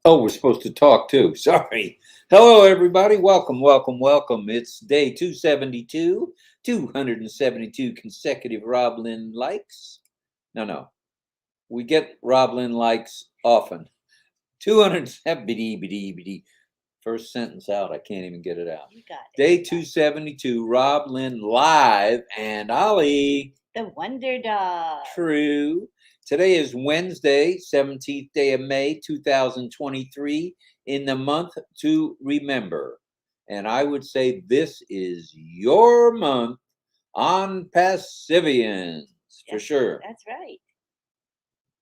Oh, we're supposed to talk too. Sorry. Hello, everybody. Welcome, welcome, welcome. It's day 272, 272 consecutive RobLynn likes. No. We get RobLynn likes often. 270. First sentence out. I can't even get it out. You got it. Day 272, RobLynn Live and Ollie. The Wonder Dog. True. Today is Wednesday, 17th day of May, 2023, in the month to remember. And I would say this is your month on Pacifians, for sure. That's right.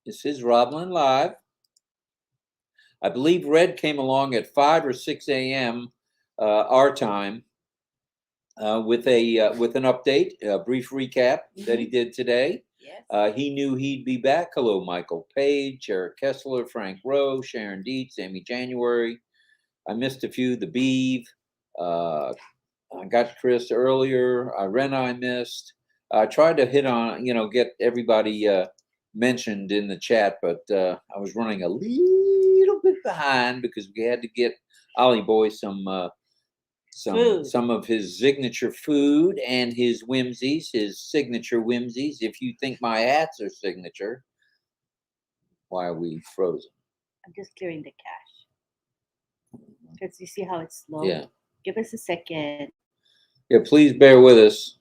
This is RobLynn Live. I believe Red came along at 5 or 6 a.m. Our time with an update, a brief recap that he did today. Yes. He knew he'd be back. Hello, Michael Page, Eric Kessler, Frank Rowe, Sharon Dietz, Amy January. I missed a few. The Beeve. I got Chris earlier. Irena I missed. I tried to hit on, get everybody mentioned in the chat, but I was running a little bit behind because we had to get Ollie Boy some of his signature food and his whimsies, his signature whimsies. If you think my hats are signature, why are we frozen? I'm just clearing the cache. Because you see how it's slow? Yeah. Give us a second. Yeah, please bear with us.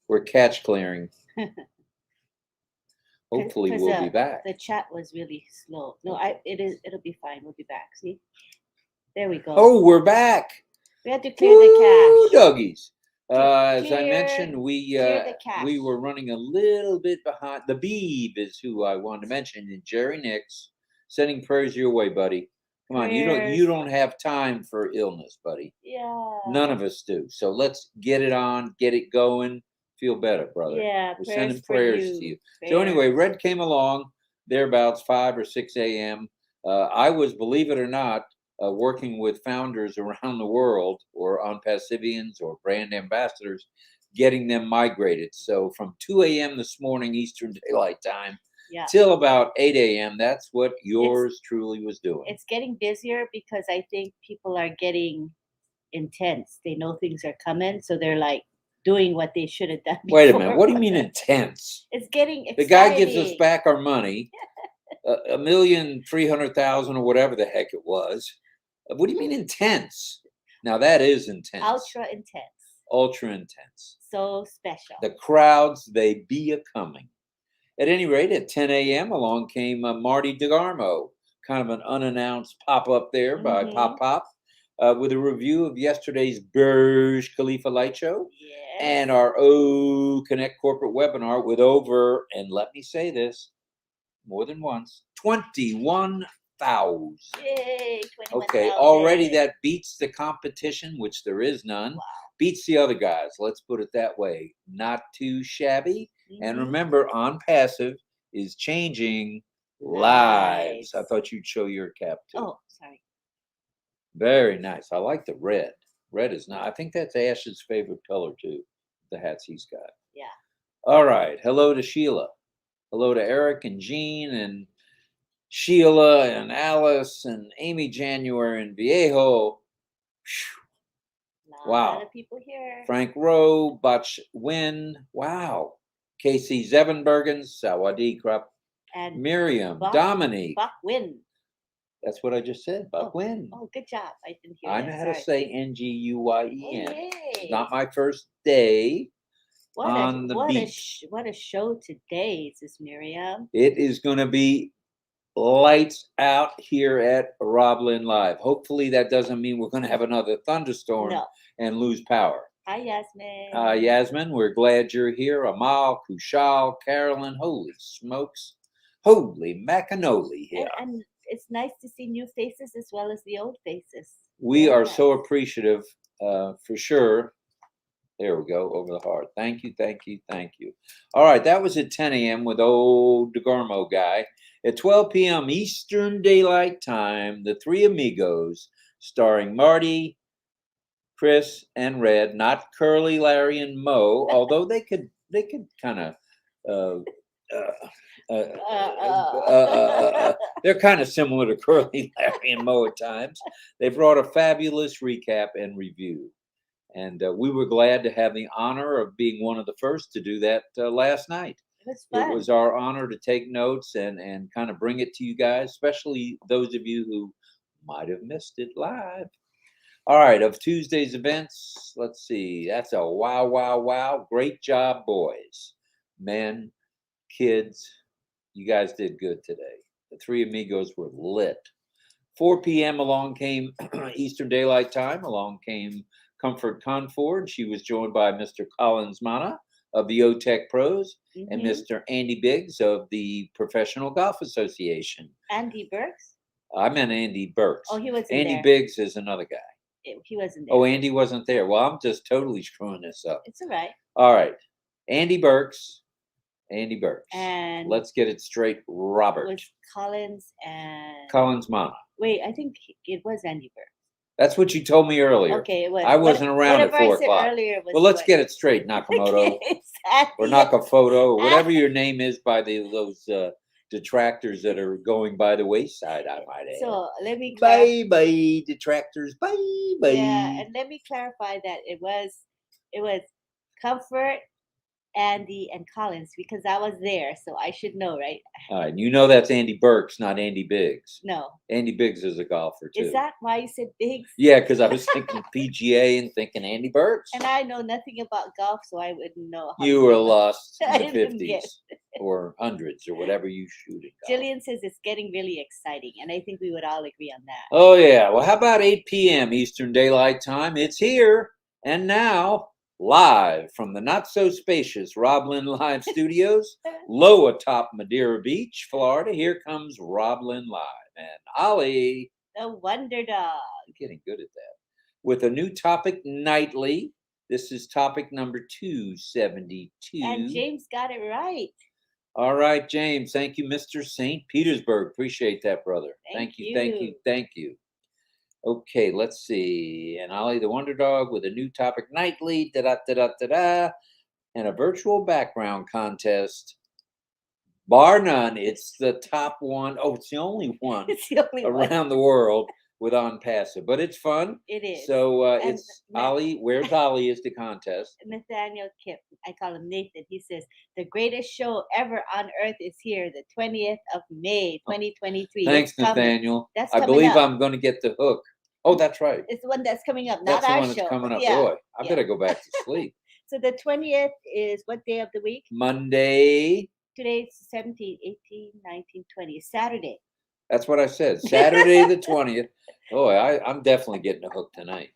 We're cache clearing. Hopefully we'll be back. The chat was really slow. No, it'll be fine. We'll be back. See? There we go. Oh, we're back. We had to clear the cache. Doggies. As I mentioned, we were running a little bit behind. The Beeve is who I wanted to mention, and Jerry Nix, sending prayers your way, buddy. Come on, you don't have time for illness, buddy. Yeah. None of us do. So let's get it on, get it going. Feel better, brother. Yeah, we're sending prayers to you. So anyway, Red came along thereabouts 5 or 6 a.m. I was, believe it or not, working with founders around the world or on Pacifians or brand ambassadors, getting them migrated. So from 2 a.m. this morning, Eastern Daylight Time, till about 8 a.m., that's what yours truly was doing. It's getting busier because I think people are getting intense. They know things are coming, so they're like doing what they should have done before. Wait a minute. What do you mean intense? It's getting exciting. The guy gives us back our money, $1,300,000 or whatever the heck it was. What do you mean intense? Now that is intense. Ultra intense. Ultra intense. So special. The crowds, they be a-coming. At any rate, at 10 a.m., along came Marty DeGarmo, kind of an unannounced pop-up there by Pop, with a review of yesterday's Burj Khalifa Light Show and our Connect corporate webinar with over, and let me say this more than once, 21,000. Yay, 21,000. Okay, already that beats the competition, which there is none. Wow. Beats the other guys, let's put it that way. Not too shabby. And remember, On Passive is changing lives. I thought you'd show your cap too. Oh, sorry. Very nice. I like the red. Red is not. I think that's Ash's favorite color too. The hats he's got. Yeah. All right. Hello to Sheila. Hello to Eric and Jean and Sheila and Alice and Amy January and Viejo. Wow. A lot of people here. Frank Rowe, Butch Wynn. Wow. Casey Zevenbergen, Sawadi Krupp, and Miriam, Dominique. Buck Wynn. That's what I just said. Buck Wynn. Oh, good job. I didn't hear I know how to say Nguyen. Oh, it's not my first day on the beach. What a show today, Sis Miriam. It is going to be lights out here at RobLynn Live. Hopefully that doesn't mean we're going to have another thunderstorm and lose power. Hi, Yasmin. Yasmin, we're glad you're here. Amal, Kushal, Carolyn, holy smokes. Holy macanoli here. And it's nice to see new faces as well as the old faces. We are so appreciative, for sure. There we go, over the heart. Thank you, thank you, thank you. All right, that was at 10 a.m. with old DeGarmo guy. At 12 p.m. Eastern Daylight Time, The Three Amigos, starring Marty, Chris, and Red, not Curly, Larry, and Mo, although they could kind of They're kind of similar to Curly, Larry, and Mo at times. They brought a fabulous recap and review. And we were glad to have the honor of being one of the first to do that last night. It was fun. It was our honor to take notes and kind of bring it to you guys, especially those of you who might have missed it live. All right, of Tuesday's events, let's see. That's a wow, wow, wow. Great job, boys, men, kids. You guys did good today. The three amigos were lit. 4 p.m. along came Eastern Daylight Time. Along came Comfort Conford. She was joined by Mr. Collins Mana of the OTEC Pros and Mr. Andy Biggs of the Professional Golf Association. Andy Burks? I meant Andy Burks. Oh, he wasn't Andy there. Biggs is another guy. He wasn't there. Oh, Andy wasn't there. Well, I'm just totally screwing this up. It's all right. All right. Andy Burks. And let's get it straight. Robert. It was Collins and Collins Mana. Wait, I think it was Andy Burks. That's what you told me earlier. Okay, it was. I wasn't around at 4 o'clock. Well, let's get it straight, Nakamoto. Exactly. Or Nakafoto, or whatever your name is by those detractors that are going by the wayside, I might add. So let me bye detractors. Bye. Yeah, and let me clarify that it was Comfort, Andy, and Collins, because I was there, so I should know, right? All right, you know that's Andy Burks, not Andy Biggs. No. Andy Biggs is a golfer too. Is that why you said Biggs? Yeah, because I was thinking PGA and thinking Andy Burks. And I know nothing about golf, so I wouldn't know. You were lost I in the didn't 50s or hundreds or whatever you shoot at golf. Jillian says it's getting really exciting, and I think we would all agree on that. Oh, yeah. Well, how about 8 p.m. Eastern Daylight Time? It's here and now. Live from the not-so-spacious RobLynn Live studios, low atop Madeira Beach, Florida, here comes RobLynn Live and Ollie. The Wonder Dog. I'm getting good at that. With a new topic nightly. This is topic number 272. And James got it right. All right, James. Thank you, Mr. St. Petersburg. Appreciate that, brother. Thank you. Okay, let's see. And Ollie the Wonder Dog with a new topic nightly, and a virtual background contest. Bar none, it's the top one. Oh, it's the only one around the world with On Passive. But it's fun. It is. So it's Ollie. Where's Ollie is the contest. Nathaniel Kip, I call him Nathan. He says, the greatest show ever on earth is here, the 20th of May, 2023. Thanks, Nathaniel. I believe I'm going to get the hook. Oh, that's right. It's the one that's coming up, not that's our the one show. That's coming up. Yeah. Boy, I better go back to sleep. So the 20th is what day of the week? Monday. Today's 17, 18, 19, 20. Saturday. That's what I said. Saturday the 20th. Boy, I'm definitely getting a hook tonight.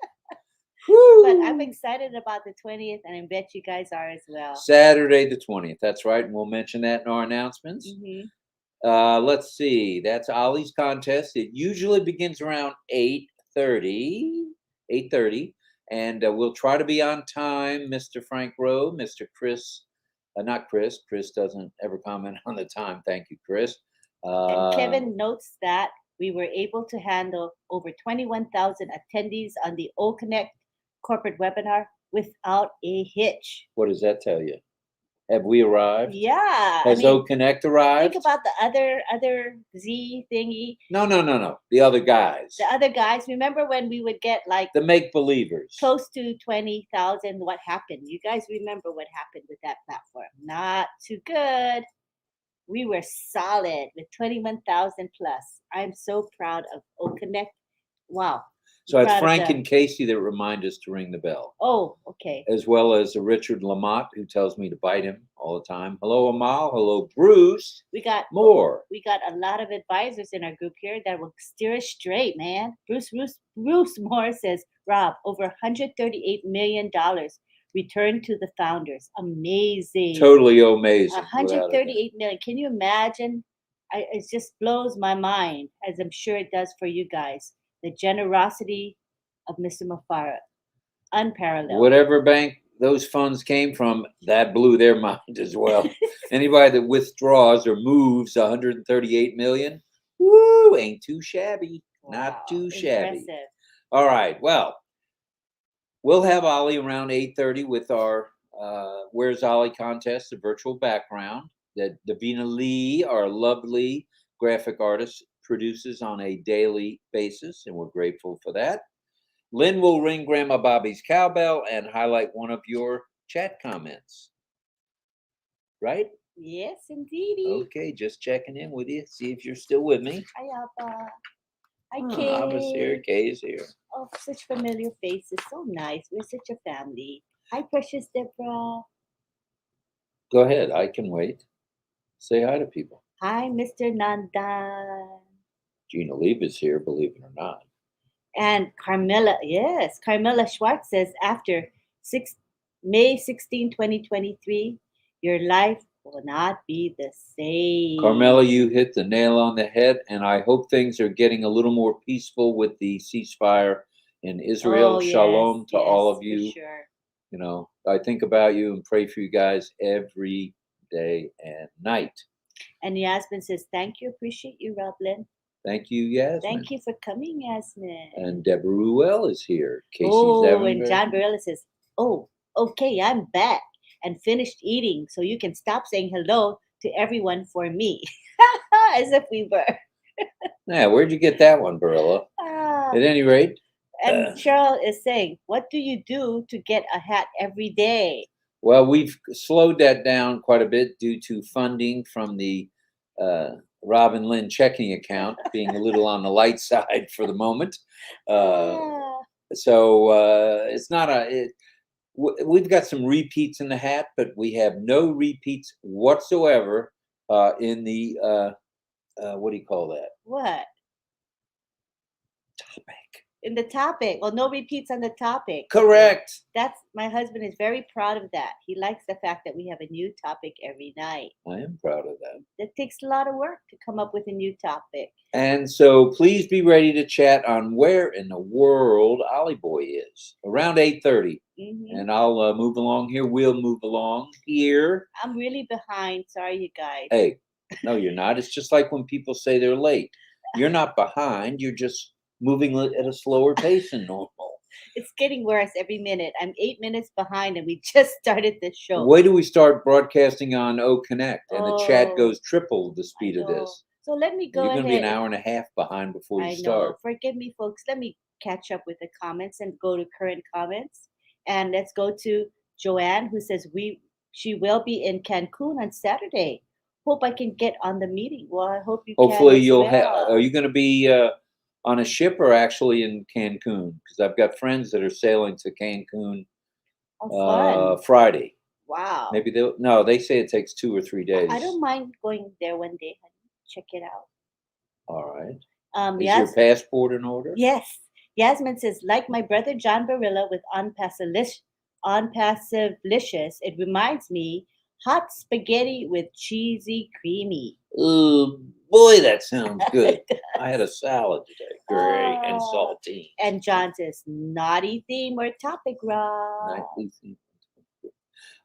But I'm excited about the 20th, and I bet you guys are as well. Saturday the 20th. That's right. And we'll mention that in our announcements. Let's see. That's Ollie's contest. It usually begins around 8:30, and we'll try to be on time. Mr. Frank Rowe, Mr. Chris, not Chris. Chris doesn't ever comment on the time. Thank you, Chris. And Kevin notes that we were able to handle over 21,000 attendees on the O Connect corporate webinar without a hitch. What does that tell you? Have we arrived? Yeah. Has O Connect arrived? Think about the other Z thingy. No. The other guys. The other guys. Remember when we would get like the make believers close to 20,000? What happened? You guys remember what happened with that platform? Not too good. We were solid with 21,000 plus. I'm so proud of O Connect. Wow. So it's Frank and Casey that remind us to ring the bell. Oh, okay. As well as Richard Lamott, who tells me to bite him all the time. Hello, Amal. Hello, Bruce. We got more. We got a lot of advisors in our group here that will steer us straight, man. Bruce Moore says, Rob, over $138 million returned to the founders. Amazing. Totally amazing. $138 million. Can you imagine? It just blows my mind, as I'm sure it does for you guys. The generosity of Mr. Mufareh, unparalleled. Whatever bank those funds came from, that blew their mind as well. Anybody that withdraws or moves 138 million, woo, ain't too shabby. Wow, not too shabby. Impressive. All right. Well, we'll have Ollie around 8:30 with our Where's Ollie contest, the virtual background. that Davina Lee, our lovely graphic artist, produces on a daily basis, and we're grateful for that. Lynn will ring Grandma Bobby's cowbell and highlight one of your chat comments. Right? Yes, indeedy. Okay, just checking in with you, see if you're still with me. Hi, Abba. Hi, Abba's here, Kay. Kay is here. Oh, such familiar faces. So nice. We're such a family. Hi, precious Deborah. Go ahead, I can wait. Say hi to people. Hi, Mr. Nandan. Gina Lieb is here, believe it or not. And Carmela, yes, Carmela Schwartz says after May 16, 2023, your life will not be the same. Carmela, you hit the nail on the head, and I hope things are getting a little more peaceful with the ceasefire in Israel. Oh, Shalom yes, to all yes, of you. for sure. You know, I think about you and pray for you guys every day and night. And Yasmin says, thank you, appreciate you, RobLynn. Thank you, Yasmin. Thank you for coming, Yasmin. And Deborah Ruel is here. Casey Oh, and Zevenberg. John Barilla says, oh, okay, I'm back and finished eating, so you can stop saying hello to everyone for me. As if we were. Yeah, where'd you get that one, Barilla? At any rate. And Cheryl is saying, what do you do to get a hat every day? Well, we've slowed that down quite a bit due to funding from the Rob and Lynn checking account being a little on the light side for the moment. So it's not we've got some repeats in the hat, but we have no repeats whatsoever in the, what do you call that? What? Topic. In the topic. Well, no repeats on the topic. Correct. That's my husband is very proud of that. He likes the fact that we have a new topic every night. I am proud of that. It takes a lot of work to come up with a new topic. And so please be ready to chat on where in the world Ollie Boy is around 8:30. Mm-hmm. And I'll move along here. We'll move along here. I'm really behind. Sorry, you guys. Hey, no, you're not. It's just like when people say they're late. You're not behind. You're just moving at a slower pace than normal. It's getting worse every minute. I'm 8 minutes behind, and we just started the show. Wait till we start broadcasting on O Connect, and the chat goes triple the speed of this. So let me go You're ahead. going to be an hour and a half behind before you start. Forgive me, folks. Let me catch up with the comments and go to current comments. And let's go to Joanne, who says she will be in Cancun on Saturday. Hope I can get on the meeting. Well, I hope you Hopefully can. you'll have. Are you going to be on a ship or actually in Cancun? Because I've got friends that are sailing to Cancun Friday. Wow. Maybe they say it takes 2 or 3 days. I don't mind going there one day, honey. Check it out. All right. Is your passport in order? Yes. Yasmin says, like my brother John Barilla with Unpassivelicious, it reminds me hot spaghetti with cheesy creamy. Oh boy, that sounds good. I had a salad today. Great. And saltine. And John says, naughty theme or topic, Rob. Naughty theme.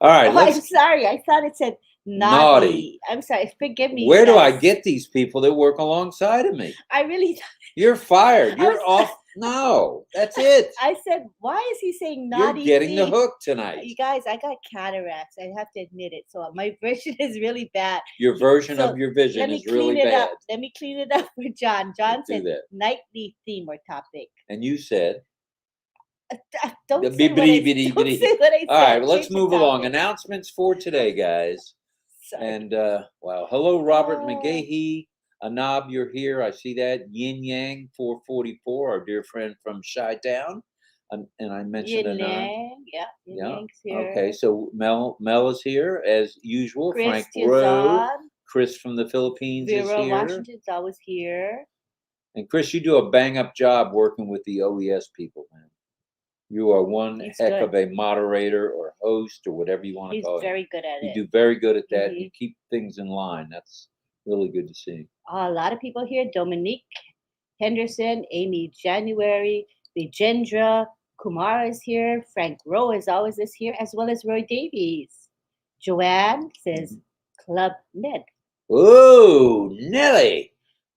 All right. I'm sorry. I thought it said naughty. I'm sorry. Forgive me. Where do I get these people that work alongside of me? I really. You're fired. You're off. No, that's it. I said, why is he saying naughty? You're getting the hook tonight. You guys, I got cataracts. I have to admit it. So my vision is really bad. Your version of your vision is really bad. Let me clean it up for John. John said nightly theme or topic. And you said. Don't say what I said. All right, well, let's move along. Announcements for today, guys. Sorry. And wow, hello, Robert McGahee. Anab, you're here. I see that. Yin Yang 444, our dear friend from Chi-Town. And I mentioned Yin Anab. Yang, Yin Yang's here. Okay, so Mel is here as usual. Chris Frank Tizan. Rowe. Chris from the Philippines is Vera here. Washington's always here. And Chris, you do a bang-up job working with the OES people, man. You are one heck of a moderator or host or whatever you want to call it. He's very good at it. You do very good at that. You keep things in line. That's really good to see. A lot of people here. Dominique Henderson, Amy January, Vijendra, Kumar is here. Frank Rowe is always here, as well as Roy Davies. Joanne says Club Med. Oh, Nelly.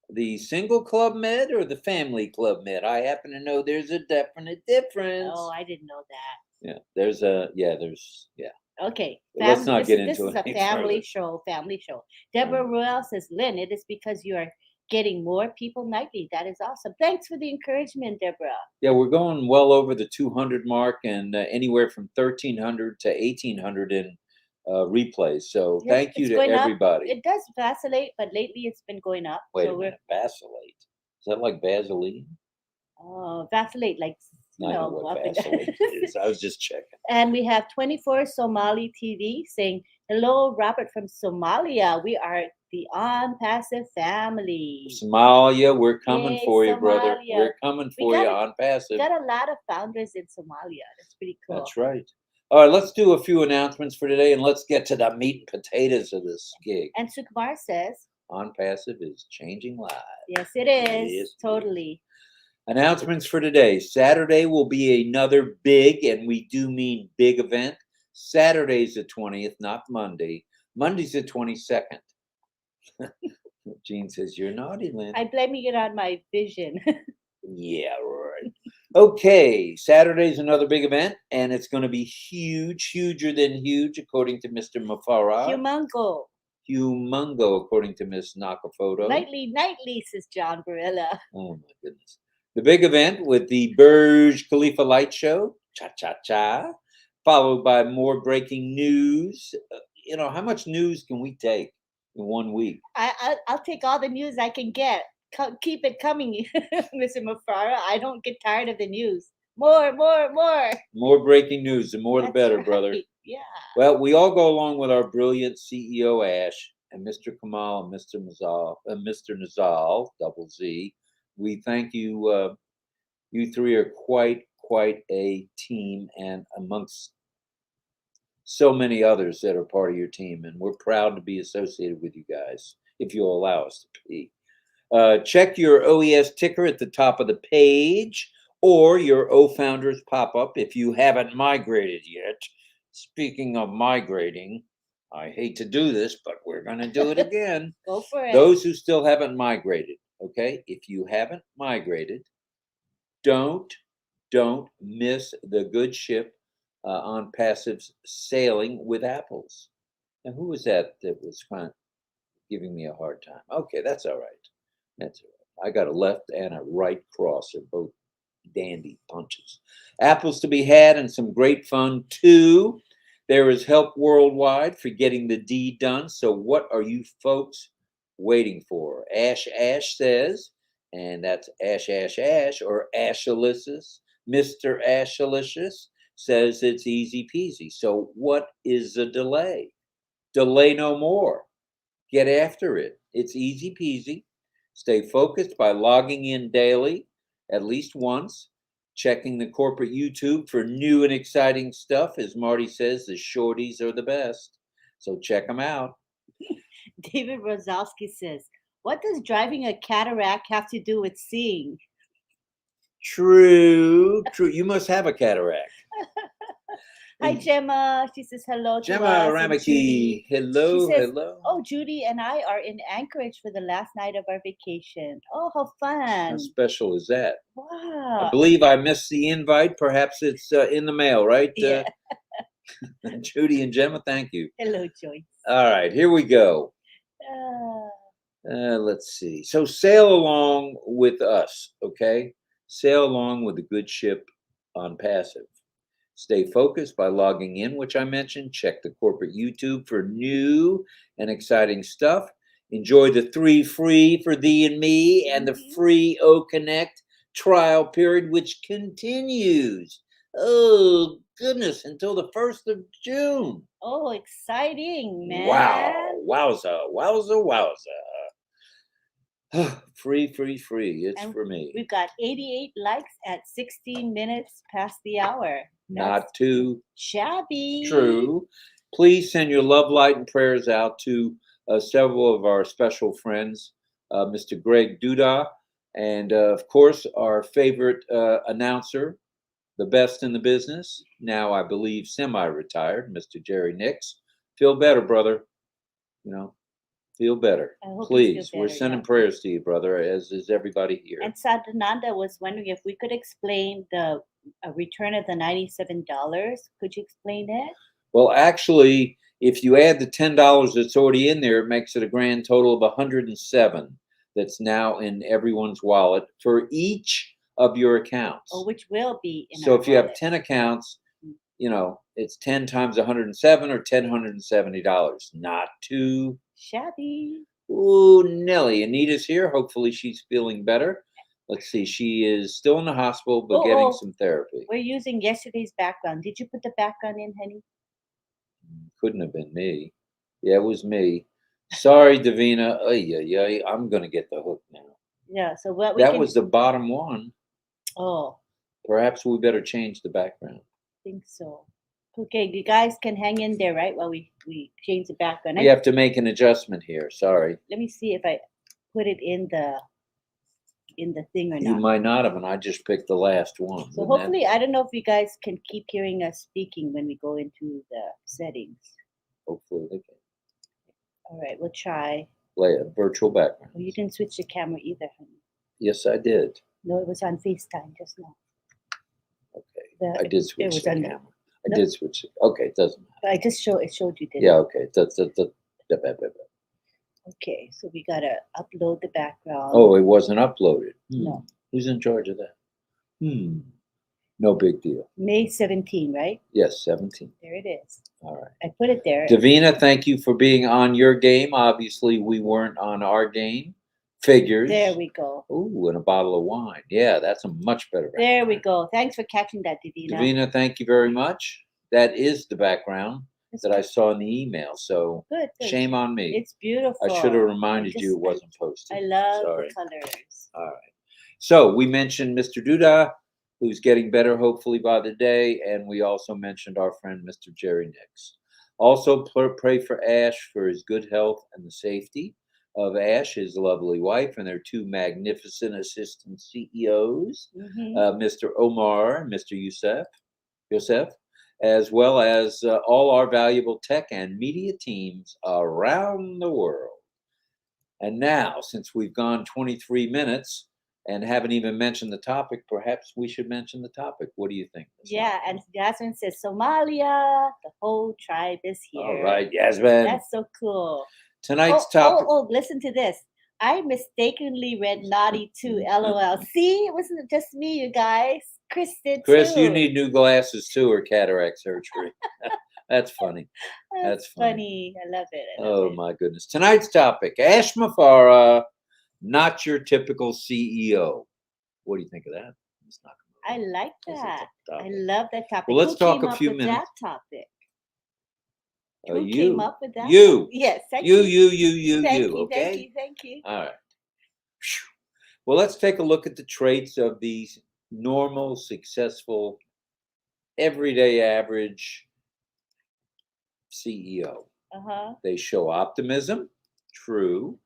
The single Club Med or the family Club Med? I happen to know there's a definite difference. Oh, I didn't know that. Yeah, there's. Okay. Let's not get This into is it a any family further. show. Family show. Deborah Ruel says, Lynn, it is because you are getting more people nightly. That is awesome. Thanks for the encouragement, Deborah. Yeah, we're going well over the 200 mark, and anywhere from 1,300 to 1,800 in replays. So Yeah, thank you it's to going up. everybody. It does vacillate, but lately it's been going up. Wait so a minute, vacillate. Is that like Vaseline? Vacillate, like, I know what up and down. Vaseline is. I was just checking. And we have 24 Somali TV saying, hello, Robert from Somalia. We are the On Passive family. Somalia, we're coming Yay, for you, brother. Somalia. We're coming We for you got on Passive. a lot of founders in Somalia. That's pretty cool. That's right. All right, let's do a few announcements for today, and let's get to the meat and potatoes of this gig. And Sukumar says, On Passive is changing lives. yes, it is. Yes, Totally. Announcements for today. Saturday will be another big, and we do mean big event. Saturday's the 20th, not Monday. Monday's the 22nd. Jean says, you're naughty, Lynn. I'm blaming it on my vision. Yeah, right. Okay, Saturday's another big event, and it's going to be huge, huger than huge, according to Mr. Mufareh. Humongo, according to Miss Nakafoto. Nightly, says John Barilla. Oh, my goodness. The big event with the Burj Khalifa light show, cha-cha-cha, followed by more breaking news. How much news can we take in 1 week? I'll take all the news I can get. Keep it coming, Mr. Mufareh. I don't get tired of the news. More. More breaking news. The more the better, brother. Yeah. Well, we all go along with our brilliant CEO, Ash, and Mr. Kamal and Mr. Nazal, double Z. We thank you. You three are quite a team, and amongst so many others that are part of your team, and we're proud to be associated with you guys, if you'll allow us to be. Check your OES ticker at the top of the page, or your O-Founders pop-up if you haven't migrated yet. Speaking of migrating, I hate to do this, but we're going to do it again. Go for it. Those who still haven't migrated, okay? If you haven't migrated, don't miss the good ship on Passive's sailing with apples. Now, who was that was kind of giving me a hard time? Okay, that's all right. That's all right. I got a left and a right cross. They're both dandy punches. Apples to be had and some great fun too. There is help worldwide for getting the deed done. So what are you folks waiting for? Ash says, and that's Ash or Ashalicious. Mr. Ashalicious says it's easy peasy. So what is the delay? Delay no more. Get after it. It's easy peasy. Stay focused by logging in daily, at least once, checking the corporate YouTube for new and exciting stuff. As Marty says, the shorties are the best. So check them out. David Rozalski says, what does driving a cataract have to do with seeing? True. You must have a cataract. Hi, Gemma. She says hello to Gemma us. Ramaki. Hello, she says, hello. Oh, Judy and I are in Anchorage for the last night of our vacation. Oh, how fun. How special is that? Wow. I believe I missed the invite. Perhaps it's in the mail, right? Yeah. Judy and Gemma, thank you. Hello, Joyce. All right, here we go. Let's see. So sail along with us, okay? Sail along with the good ship on Passive. Stay focused by logging in, which I mentioned. Check the corporate YouTube for new and exciting stuff. Enjoy the 3 free for thee and me and the free O Connect trial period, which continues. Oh, goodness, until the 1st of June. Oh, exciting, man. Wow. Wowza. Free. It's for me. We've got 88 likes at 16 minutes past the hour. Not too shabby. True. Please send your love, light, and prayers out to several of our special friends, Mr. Greg Duda, and of course, our favorite announcer, the best in the business, now I believe semi-retired, Mr. Jerry Nix. Feel better, brother. Feel better. Please. We're sending prayers to you, brother, as is everybody here. And Sadananda was wondering if we could explain the return of the $97. Could you explain it? Well, actually, if you add the $10 that's already in there, it makes it a grand total of 107 that's now in everyone's wallet for each of your accounts. Oh, which will be in So our if you have wallet. 10 accounts, Mm. it's 10 times 107 or $1,070. Not too Shabby. Nelly. Anita's here. Hopefully she's feeling better. Let's see. She is still in the hospital, but getting some therapy. We're using yesterday's background. Did you put the background in, honey? Couldn't have been me. Yeah, it was me. Sorry, Davina. I'm going to get the hook now. Yeah. So what That was the bottom one. Oh, Perhaps we better change the background. I think so. Okay, you guys can hang in there, right? While we change the background. We have to make an adjustment here. Sorry. Let me see if I put it in the thing or You not. might not have, and I just picked the last one. So hopefully, I don't know if you guys can keep hearing us speaking when we go into the settings. Hopefully they can. All right, we'll try. Play a virtual background. Oh, you didn't switch the camera either, honey. Yes, I did. No, it was on FaceTime just now. Okay. I did switch was the on- camera. I no. did switch it. Okay, it doesn't matter. I just it showed you did. Yeah, okay. Okay, so we gotta upload the background. Oh, it wasn't uploaded. No. Who's in charge of that? No big deal. May 17, right? Yes, 17. There it is. All right. I put it there. Davina, thank you for being on your game. Obviously, we weren't on our game. Figures. There we go. Ooh, and a bottle of wine. Yeah, that's a much better background. There we go. Thanks for catching that, Davina. Davina, thank you very much. That is the background It's that I saw in the email. So good. shame on me. It's beautiful. I should have reminded you it wasn't posted. I love Sorry. the colors. All right. So we mentioned Mr. Duda, who's getting better hopefully by the day, and we also mentioned our friend Mr. Jerry Nix. Also pray for Ash for his good health and the safety of Ash, his lovely wife, and their two magnificent assistant CEOs, Mr. Omar and Mr. Yosef, as well as all our valuable tech and media teams around the world. And now, since we've gone 23 minutes and haven't even mentioned the topic, perhaps we should mention the topic. What do you think? Yeah, and Yasmin says Somalia, the whole tribe is here. All right, Yasmin. That's so cool. Tonight's topic. Listen to this. I mistakenly read Naughty 2, LOL. See, it wasn't just me, you guys. Chris did Chris, too. you need new glasses too, or cataract surgery. That's funny. That's funny. I love it. Oh my goodness. Tonight's topic, Ash Mufareh, not your typical CEO. What do you think of that? I like that. I love that topic. Well, let's talk Who a came few up with minutes. that topic? Who came up with that? You. Yes. Thank You. Okay. Thank you. All right. Well, let's take a look at the traits of these normal, successful, everyday average CEO. They show optimism. True.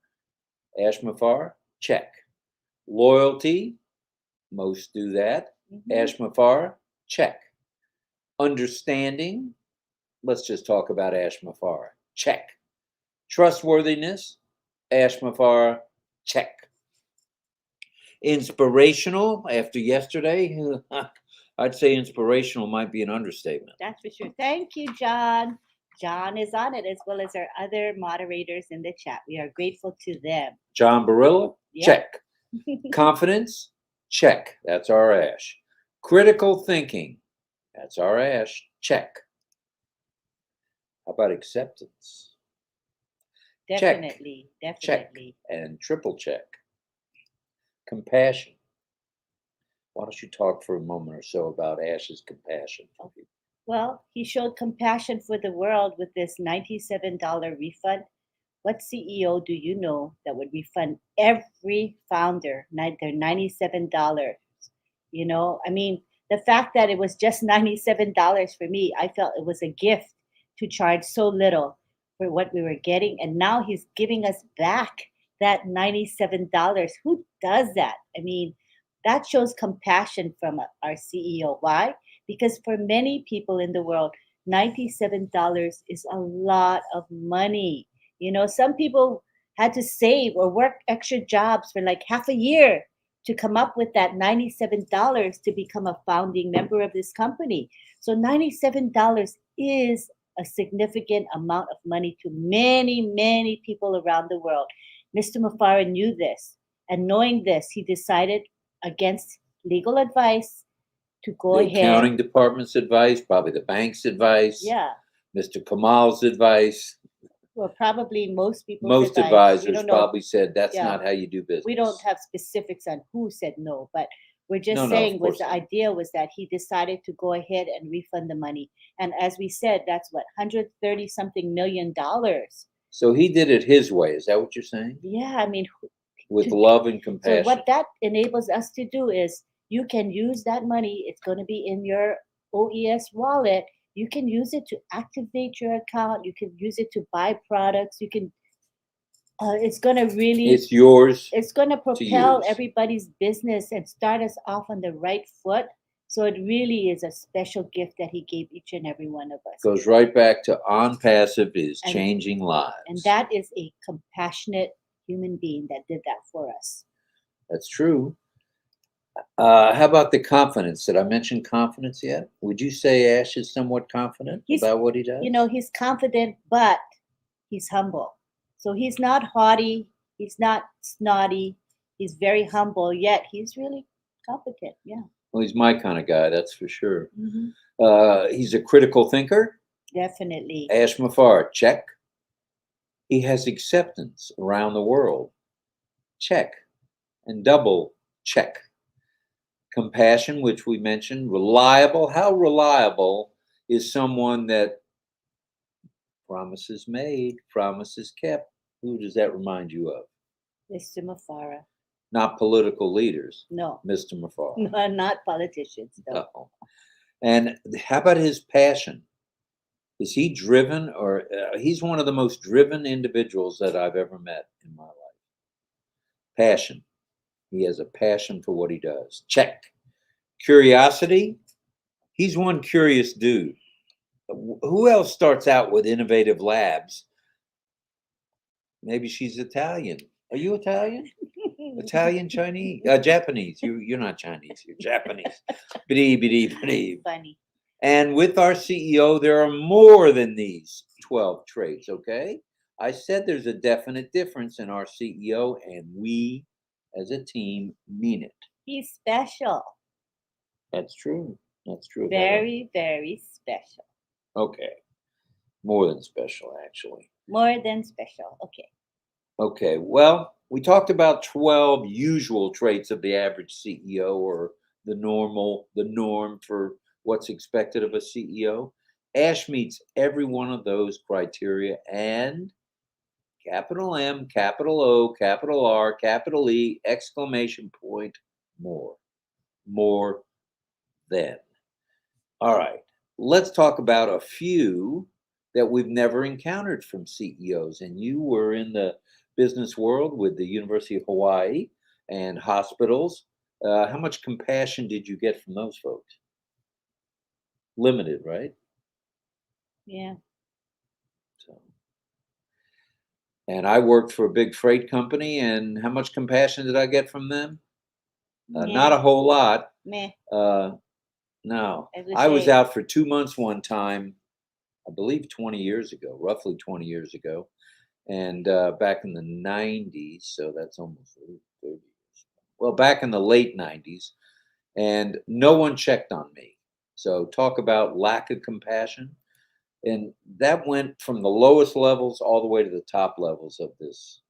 Ash Mufareh, check. Loyalty. Most do that. Ash Mufareh, check. Understanding. Let's just talk about Ash Mufareh. Check. Trustworthiness. Ash Mufareh, check. Inspirational. After yesterday, I'd say inspirational might be an understatement. That's for sure. Thank you, John. John is on it, as well as our other moderators in the chat. We are grateful to them. John Barilla, check. Confidence, check. That's our Ash. Critical thinking, that's our Ash. Check. How about acceptance? Definitely. Check. And triple check. Compassion. Why don't you talk for a moment or so about Ash's compassion for people? Well, he showed compassion for the world with this $97 refund. What CEO do you know that would refund every founder their $97? You know, I mean, the fact that it was just $97 for me, I felt it was a gift to charge so little for what we were getting. And now he's giving us back that $97. Who does that? I mean, that shows compassion from our CEO. Why? Because for many people in the world, $97 is a lot of money. You know, some people had to save or work extra jobs for like half a year to come up with that $97 to become a founding member of this company. So $97 is a significant amount of money to many, many people around the world. Mr. Mufareh knew this, and knowing this, he decided against legal advice to go The ahead. accounting department's advice, probably the bank's advice, Yeah, Mr. Kamal's advice. well, probably most people's Most advice. We advisors don't know. probably said that's Yeah. not how you do business. We don't have specifics on who said no, but we're just No, of saying was course the not. idea was that he decided to go ahead and refund the money. And as we said, that's what, 130 something $million. So he did it his way. Is that what you're saying? Yeah, I mean, With to- love and so compassion. what that enables us to do is you can use that money. It's going to be in your OES wallet. You can use it to activate your account. You can use it to buy products. You can. It's going to really. It's yours. It's going to propel use. everybody's business and start us off on the right foot. So it really is a special gift that he gave each and every one of us. Goes right back to on passive is And- changing lives. And that is a compassionate human being that did that for us. That's true. How about the confidence? Did I mention confidence yet? Would you say Ash is somewhat confident He's- about what he does? You know, he's confident, but he's humble. So he's not haughty. He's not snotty. He's very humble, yet he's really competent. Yeah. Well, he's my kind of guy, that's for sure. Mm-hmm. He's a critical thinker. Definitely. Ash Mufareh, check. He has acceptance around the world. Check. And double check. Compassion, which we mentioned. Reliable. How reliable is someone that promises made, promises kept? Who does that remind you of? Mr. Mufareh. Not political leaders, No, Mr. Mufareh. no, not politicians. No. No. And how about his passion? Is he driven, or he's one of the most driven individuals that I've ever met in my life? Passion. He has a passion for what he does. Check. Curiosity. He's one curious dude. Who else starts out with innovative labs? Maybe she's Italian. Are you Italian? Italian, Chinese, Japanese. You're not Chinese. You're Japanese. Bidee. Funny. And with our CEO, there are more than these 12 traits. Okay, I said there's a definite difference in our CEO, and we, as a team, mean it. He's special. That's true. That's true. Very, very special. Okay, more than special, actually. More than special. Okay. Okay, well, we talked about 12 usual traits of the average CEO, or the norm for what's expected of a CEO. Ash meets every one of those criteria, and capital M, capital O, capital R, capital E, exclamation point, more. More than. All right, let's talk about a few that we've never encountered from CEOs. And you were in the business world with the University of Hawaii and hospitals. How much compassion did you get from those folks? Limited, right? Yeah. So, and I worked for a big freight company, and how much compassion did I get from them? Not a whole lot. Meh. No, As we I was say. out for 2 months one time, I believe 20 years ago, roughly 20 years ago, and back in the 90s, so that's almost 30 years. Well, back in the late 90s, and no one checked on me. So talk about lack of compassion. And that went from the lowest levels all the way to the top levels of this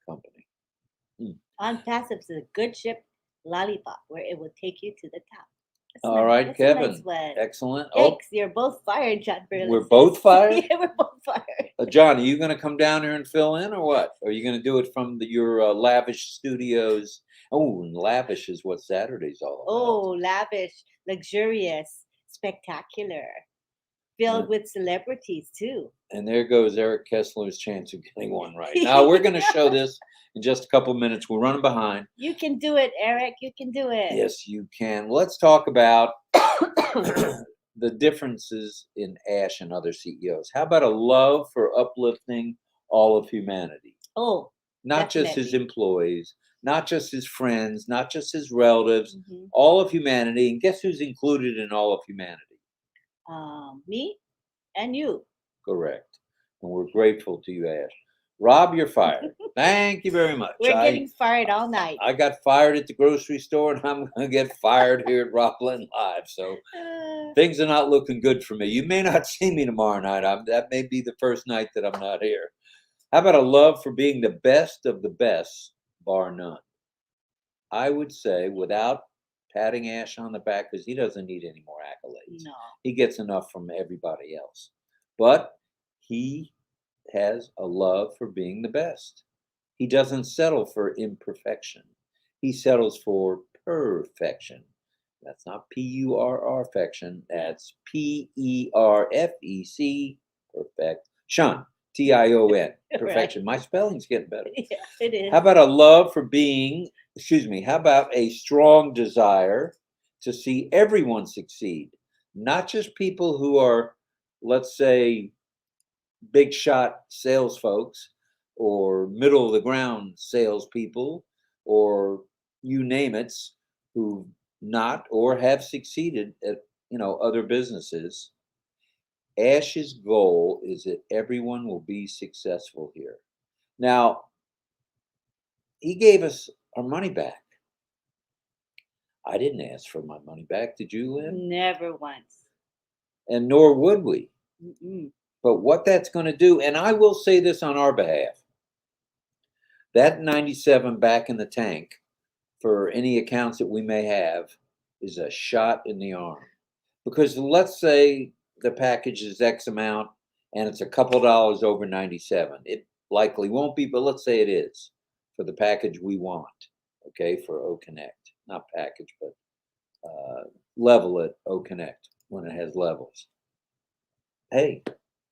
company. On passive is a good ship lollipop where it will take you to the top. That's All right, That's Kevin. A nice one. Excellent. Yikes, you're both fired, John Burleson. We're both fired? Yeah, we're both fired. John, are you going to come down here and fill in, or what? Are you going to do it from your lavish studios? Oh, and lavish is what Saturday's all about. Oh, lavish, luxurious, spectacular, filled with celebrities too. And there goes Eric Kessler's chance of getting one right. Now, we're going to show this in just a couple of minutes. We're running behind. You can do it, Eric. You can do it. Yes, you can. Let's talk about the differences in Ash and other CEOs. How about a love for uplifting all of humanity? Oh, Not just his definitely. employees, not just his friends, not just his relatives, Mhm. all of humanity. And guess who's included in all of humanity? Me, And you. Correct. And we're grateful to you, Ash. Rob, you're fired. Thank you very much. We're getting fired all night. I got fired at the grocery store, and I'm going to get fired here at RobLynn Live. So things are not looking good for me. You may not see me tomorrow night. That may be the first night that I'm not here. How about a love for being the best of the best, bar none? I would say, without patting Ash on the back, because he doesn't need any more accolades. No. He gets enough from everybody else. But he has a love for being the best. He doesn't settle for imperfection. He settles for perfection. That's not P-U-R-R-fection. That's P-E-R-F-E-C, perfection. T-I-O-N, perfection. Right. My spelling's getting better. Yeah, it is. How about a love for being, how about a strong desire to see everyone succeed? Not just people who are, let's say, big shot sales folks or middle of the ground salespeople or you name it, who not or have succeeded at other businesses. Ash's goal is that everyone will be successful here. Now, he gave us our money back. I didn't ask for my money back. Did you, Lynn? Never once. And nor would we. Mm-mm. But what that's going to do, and I will say this on our behalf, that 97 back in the tank for any accounts that we may have is a shot in the arm. Because let's say the package is X amount and it's a couple dollars over 97. It likely won't be, but let's say it is for the package we want, okay, for O Connect. Not package, but level at O Connect when it has levels. Hey,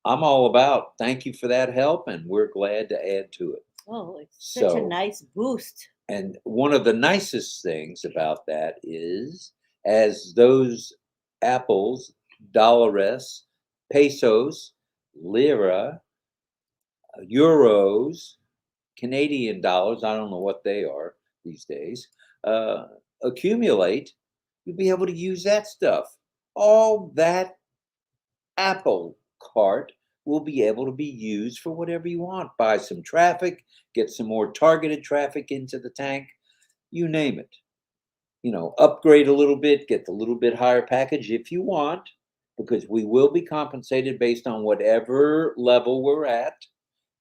I'm all about thank you for that help, and we're glad to add to it. Oh, it's such a nice boost. And one of the nicest things about that is as those apples, dollars, pesos, lira, euros, Canadian dollars, I don't know what they are these days, accumulate, you'll be able to use that stuff. All that Apple cart will be able to be used for whatever you want. Buy some traffic, get some more targeted traffic into the tank, you name it. Upgrade a little bit, get the little bit higher package if you want, because we will be compensated based on whatever level we're at.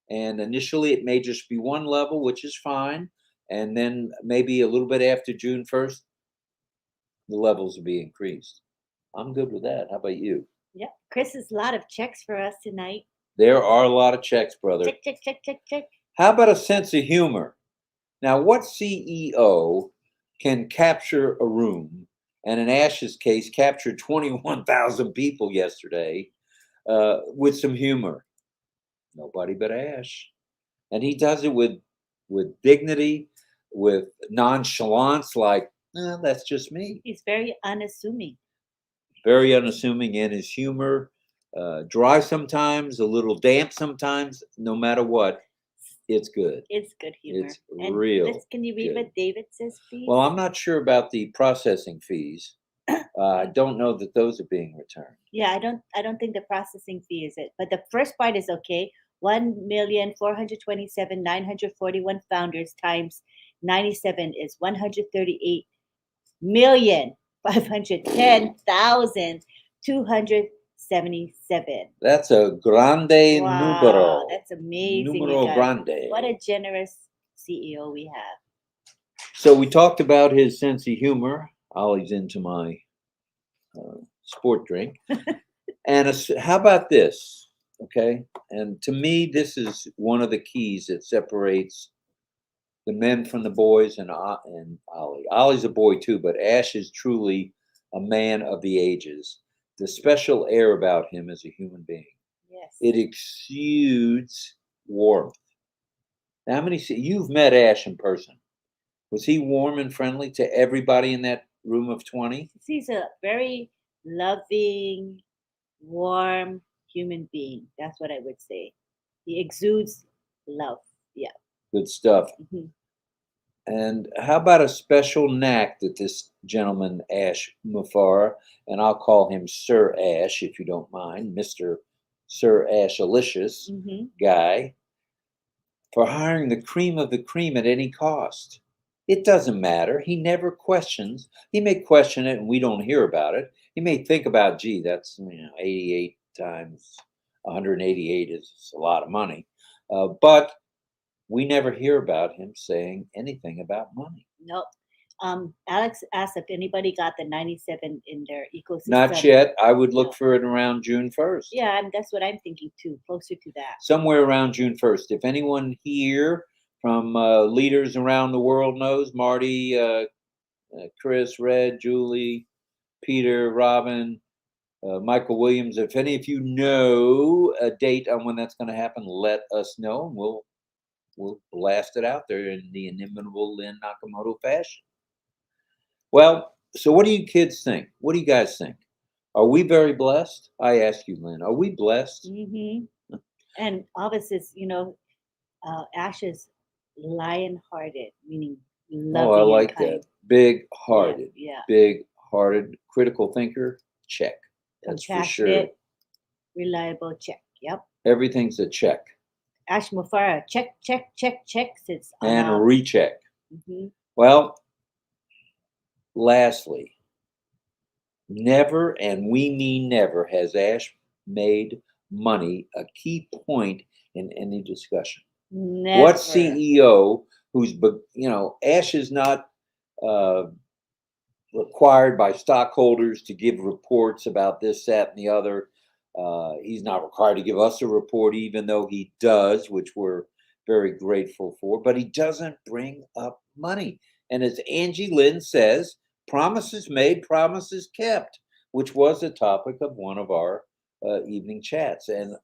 And initially it may just be one level, which is fine. And then maybe a little bit after June 1st, the levels will be increased. I'm good with that. How about you? Yep. Chris has a lot of checks for us tonight. There are a lot of checks, brother. Check, check, check, check, check. How about a sense of humor? Now, what CEO can capture a room, and in Ash's case, captured 21,000 people yesterday with some humor? Nobody but Ash. And he does it with dignity, with nonchalance, like, that's just me. He's very unassuming. Very unassuming in his humor, dry sometimes, a little damp sometimes, no matter what, it's good. It's good humor. It's real. Can you read what David says, please? Well, I'm not sure about the processing fees. I don't know that those are being returned. Yeah, I don't think the processing fee is it. But the first part is okay. 1,427,941 founders times 97 is 138,510,277. That's a grande numero. That's amazing. Numero grande. What a generous CEO we have. So we talked about his sense of humor. Ollie's into my sport drink. And how about this? Okay. And to me, this is one of the keys that separates the men from the boys and Ollie. Ollie's a boy too, but Ash is truly a man of the ages. The special air about him as a human being. Yes. It exudes warmth. Now, how many? You've met Ash in person. Was he warm and friendly to everybody in that room of 20? He's a very loving, warm human being. That's what I would say. He exudes love. Yeah. Good stuff. Mm-hmm. And how about a special knack that this gentleman, Ash Mufareh, and I'll call him Sir Ash if you don't mind, Mr. Sir Ashalicious Mm-hmm. guy, for hiring the cream of the cream at any cost. It doesn't matter. He never questions. He may question it and we don't hear about it. He may think about, gee, that's 88 times 188 is a lot of money. But we never hear about him saying anything about money. Nope. Alex asked if anybody got the 97 in their ecosystem. Not yet. I would look No. for it around June 1st. Yeah, that's what I'm thinking too. Closer to that. Somewhere around June 1st. If anyone here from leaders around the world knows, Marty, Chris, Red, Julie, Peter, Robin, Michael Williams, if any of you know a date on when that's going to happen, let us know, and we'll blast it out there in the inimitable Lynn Nakamoto fashion. Well, so what do you kids think? What do you guys think? Are we very blessed? I ask you, Lynn, are we blessed? Mm-hmm. And obviously, Ash is lion-hearted, meaning loving. Oh, I like and kind. that. Big-hearted. Yeah. Big-hearted, critical thinker, check. That's for sure. Compassionate, reliable, check. Yep. Everything's a check. Ash Mufareh, check. Since And a recheck. Mm-hmm. Well, lastly, never, and we mean never, has Ash made money a key point in any discussion. Never. What CEO who's, Ash is not required by stockholders to give reports about this, that, and the other. He's not required to give us a report, even though he does, which we're very grateful for, but he doesn't bring up money. And as Angie Lynn says, promises made, promises kept, which was the topic of one of our evening chats. And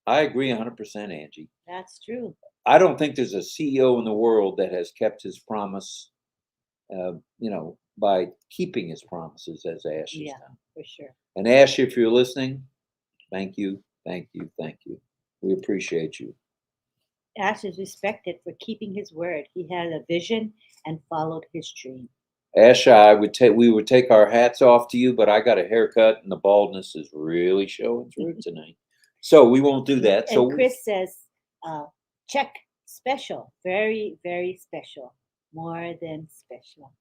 I agree 100%, Angie. That's true. I don't think there's a CEO in the world that has kept his promise, by keeping his promises as Ash has done. For sure. And Ash, if you're listening, thank you. We appreciate you. Ash is respected for keeping his word. He had a vision and followed his dream. Ash, we would take our hats off to you, but I got a haircut and the baldness is really showing through tonight. So we won't do that. And Chris says, check, special, very, very special, more than special.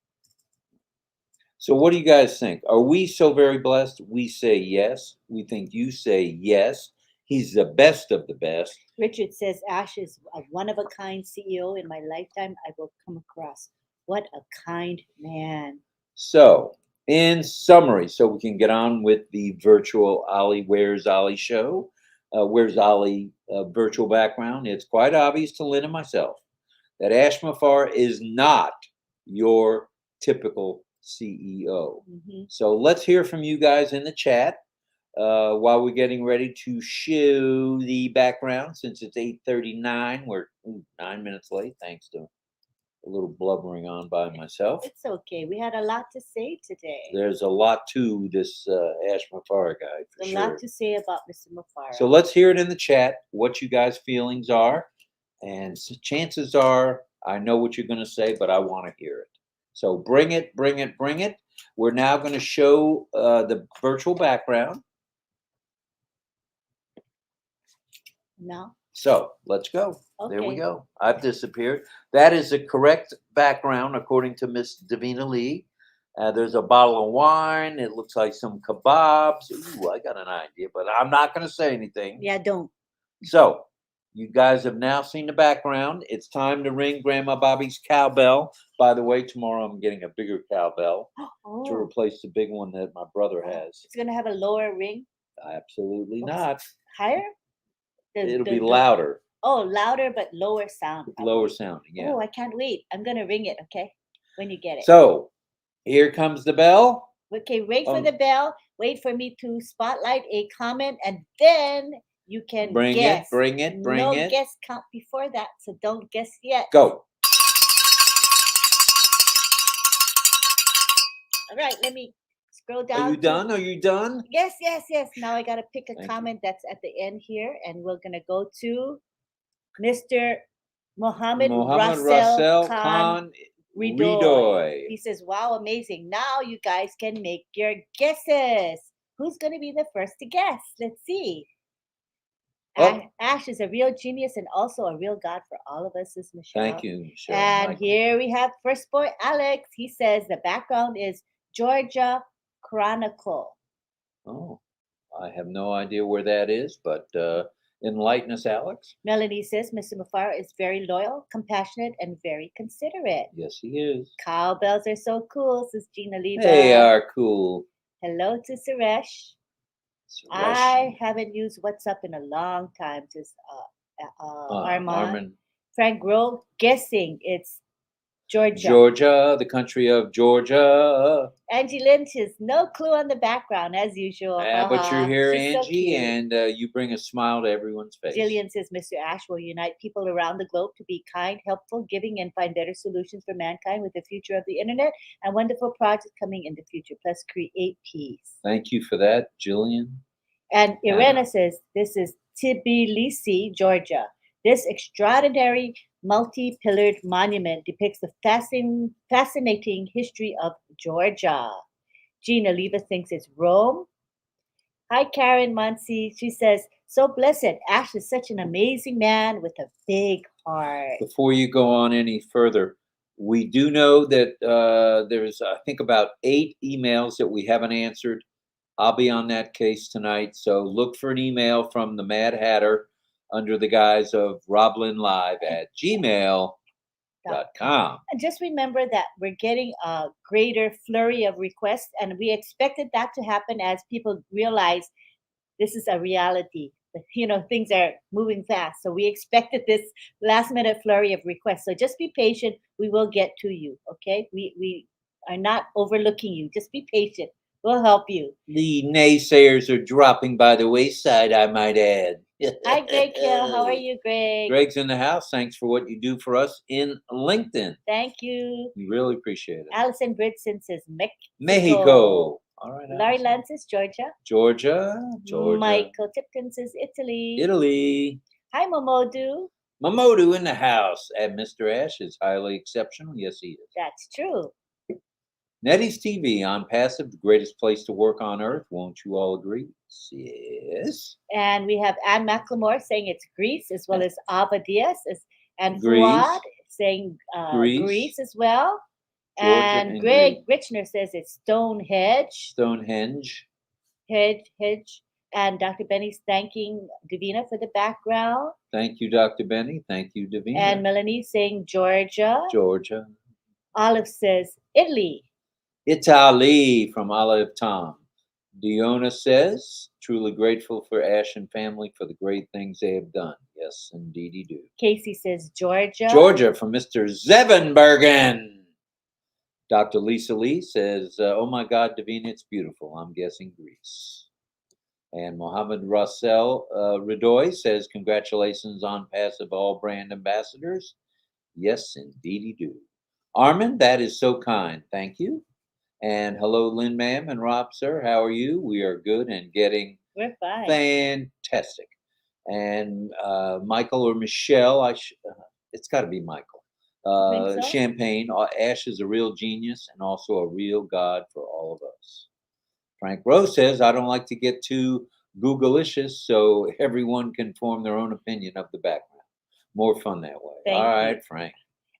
So what do you guys think? Are we so very blessed? We say yes. We think you say yes. He's the best of the best. Richard says, Ash is a one-of-a-kind CEO in my lifetime I will come across. What a kind man. So, in summary, so we can get on with the virtual Ollie Where's Ollie show. Where's Ollie virtual background? It's quite obvious to Lynn and myself that Ash Mufareh is not your typical CEO. Mm-hmm. So let's hear from you guys in the chat while we're getting ready to show the background. Since it's 8:39, we're 9 minutes late, thanks to a little blubbering on by myself. It's okay. We had a lot to say today. There's a lot to this Ash Mufareh guy, for sure. A lot to say about Mr. Mufareh. So let's hear it in the chat, what you guys' feelings are. And so chances are, I know what you're going to say, but I want to hear it. So bring it. We're now going to show the virtual background. No. So let's go. Okay. There we go. I've disappeared. That is the correct background according to Miss Davina Lee. There's a bottle of wine. It looks like some kebabs. Ooh, I got an idea, but I'm not going to say anything. Yeah, don't. So you guys have now seen the background. It's time to ring Grandma Bobby's cowbell. By the way, tomorrow I'm getting a bigger cowbell to replace the big one that my brother has. It's going to have a lower ring? Absolutely not. Higher? It'll be louder. Oh, louder but lower sound. Lower sounding, yeah. Oh, I can't wait. I'm going to ring it, okay? When you get it. So, here comes the bell. Okay, wait for the bell. Wait for me to spotlight a comment, and then you can guess. Bring it. No guess count before that, so don't guess yet. Go. All right, let me scroll down. Are you done? Yes. Now I got to pick a comment that's at the end here, and we're going to go to Mr. Mohammed Russell Khan Ridoy. He says, wow, amazing. Now you guys can make your guesses. Who's going to be the first to guess? Let's see. Oh. Ash is a real genius and also a real God for all of us, says Michelle. Thank you, Michelle. And Michael. here we have first boy Alex. He says the background is Georgia Chronicle. Oh, I have no idea where that is, but enlighten us, Alex. Melanie says Mr. Mufareh is very loyal, compassionate, and very considerate. Yes, he is. Cowbells are so cool, says Gina Leva. They are cool. Hello to Suresh. I haven't used WhatsApp in a long time, says Armand. Frank Grove, guessing it's Georgia. Georgia, the country of Georgia. Angie Lynch has no clue on the background, as usual. But you're here, She's Angie, so and you bring a smile to everyone's face. Jillian says Mr. Ash will unite people around the globe to be kind, helpful, giving, and find better solutions for mankind with the future of the internet and wonderful projects coming in the future. Plus, create peace. Thank you for that, Jillian. And Irena says this is Tbilisi, Georgia. This extraordinary multi-pillared monument depicts the fascinating history of Georgia. Gina Leva thinks it's Rome. Hi, Karen Muncie. She says, so blessed. Ash is such an amazing man with a big heart. Before you go on any further, we do know that there's, I think, about 8 emails that we haven't answered. I'll be on that case tonight. So look for an email from the Mad Hatter under the guise of RobLynn Live at gmail.com. And just remember that we're getting a greater flurry of requests, and we expected that to happen as people realize this is a reality. You know, things are moving fast. So we expected this last minute flurry of requests. So just be patient. We will get to you. Okay. We are not overlooking you. Just be patient. We'll help you. The naysayers are dropping by the wayside, I might add. Hi, Greg Hill. How are you, Greg? Greg's in the house. Thanks for what you do for us in LinkedIn. Thank you. We really appreciate it. Allison Bridson says Mexico. All right. Laurie Lance says Georgia. Georgia. Michael Tipton says Italy. Italy. Hi, Momodu. Momodu in the house. And Mr. Ash is highly exceptional. Yes, he is. That's true. Nettie's TV on Passive, the greatest place to work on earth. Won't you all agree? Yes. And we have Anne McLemore saying it's Greece, as well as Ava Diaz, and Greece. Fuad saying Greece as well. Georgia and Greg Greece. Richner says it's Stonehenge. Stonehenge. Hedge. And Dr. Benny's thanking Davina for the background. Thank you, Dr. Benny. Thank you, Davina. And Melanie saying Georgia. Georgia. Olive says Italy. Italy from Olive Tom. Diona says, truly grateful for Ash and family for the great things they have done. Yes, indeedy do. Casey says Georgia. Georgia from Mr. Zevenbergen. Dr. Lisa Lee says, oh my God, Davina, it's beautiful. I'm guessing Greece. And Mohammed Russell Radoy says, congratulations on Passive All Brand Ambassadors. Yes, indeedy do. Armin, that is so kind. Thank you. And hello, Lynn, ma'am, and Rob, sir. How are you? We are good and getting We're fine. Fantastic. And Michael or Michelle, it's got to be Michael. So? Champagne. Ash is a real genius and also a real God for all of us. Frank Rose says, I don't like to get too Google-licious, so everyone can form their own opinion of the background. More fun that way. Thank all right, you. Frank.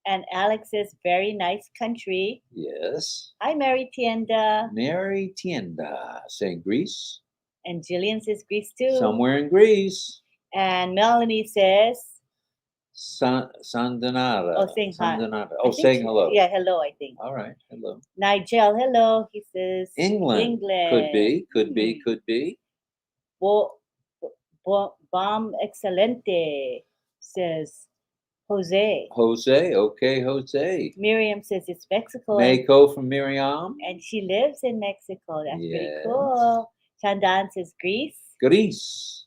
And Alex says, very nice country. Yes. Hi, Mary Tienda. Mary Tienda saying Greece. And Jillian says Greece too. Somewhere in Greece. And Melanie says Sandanara. Oh, saying hi. Sandanara. Oh, saying hello. Yeah, hello, I think. All right, hello. Nigel, hello. He says England. Could be. Bomb excelente, says Jose. Okay, Jose. Miriam says it's Mexico. Mexico from Miriam. And she lives in Mexico. That's pretty Yes. cool. Chandan says Greece. Greece.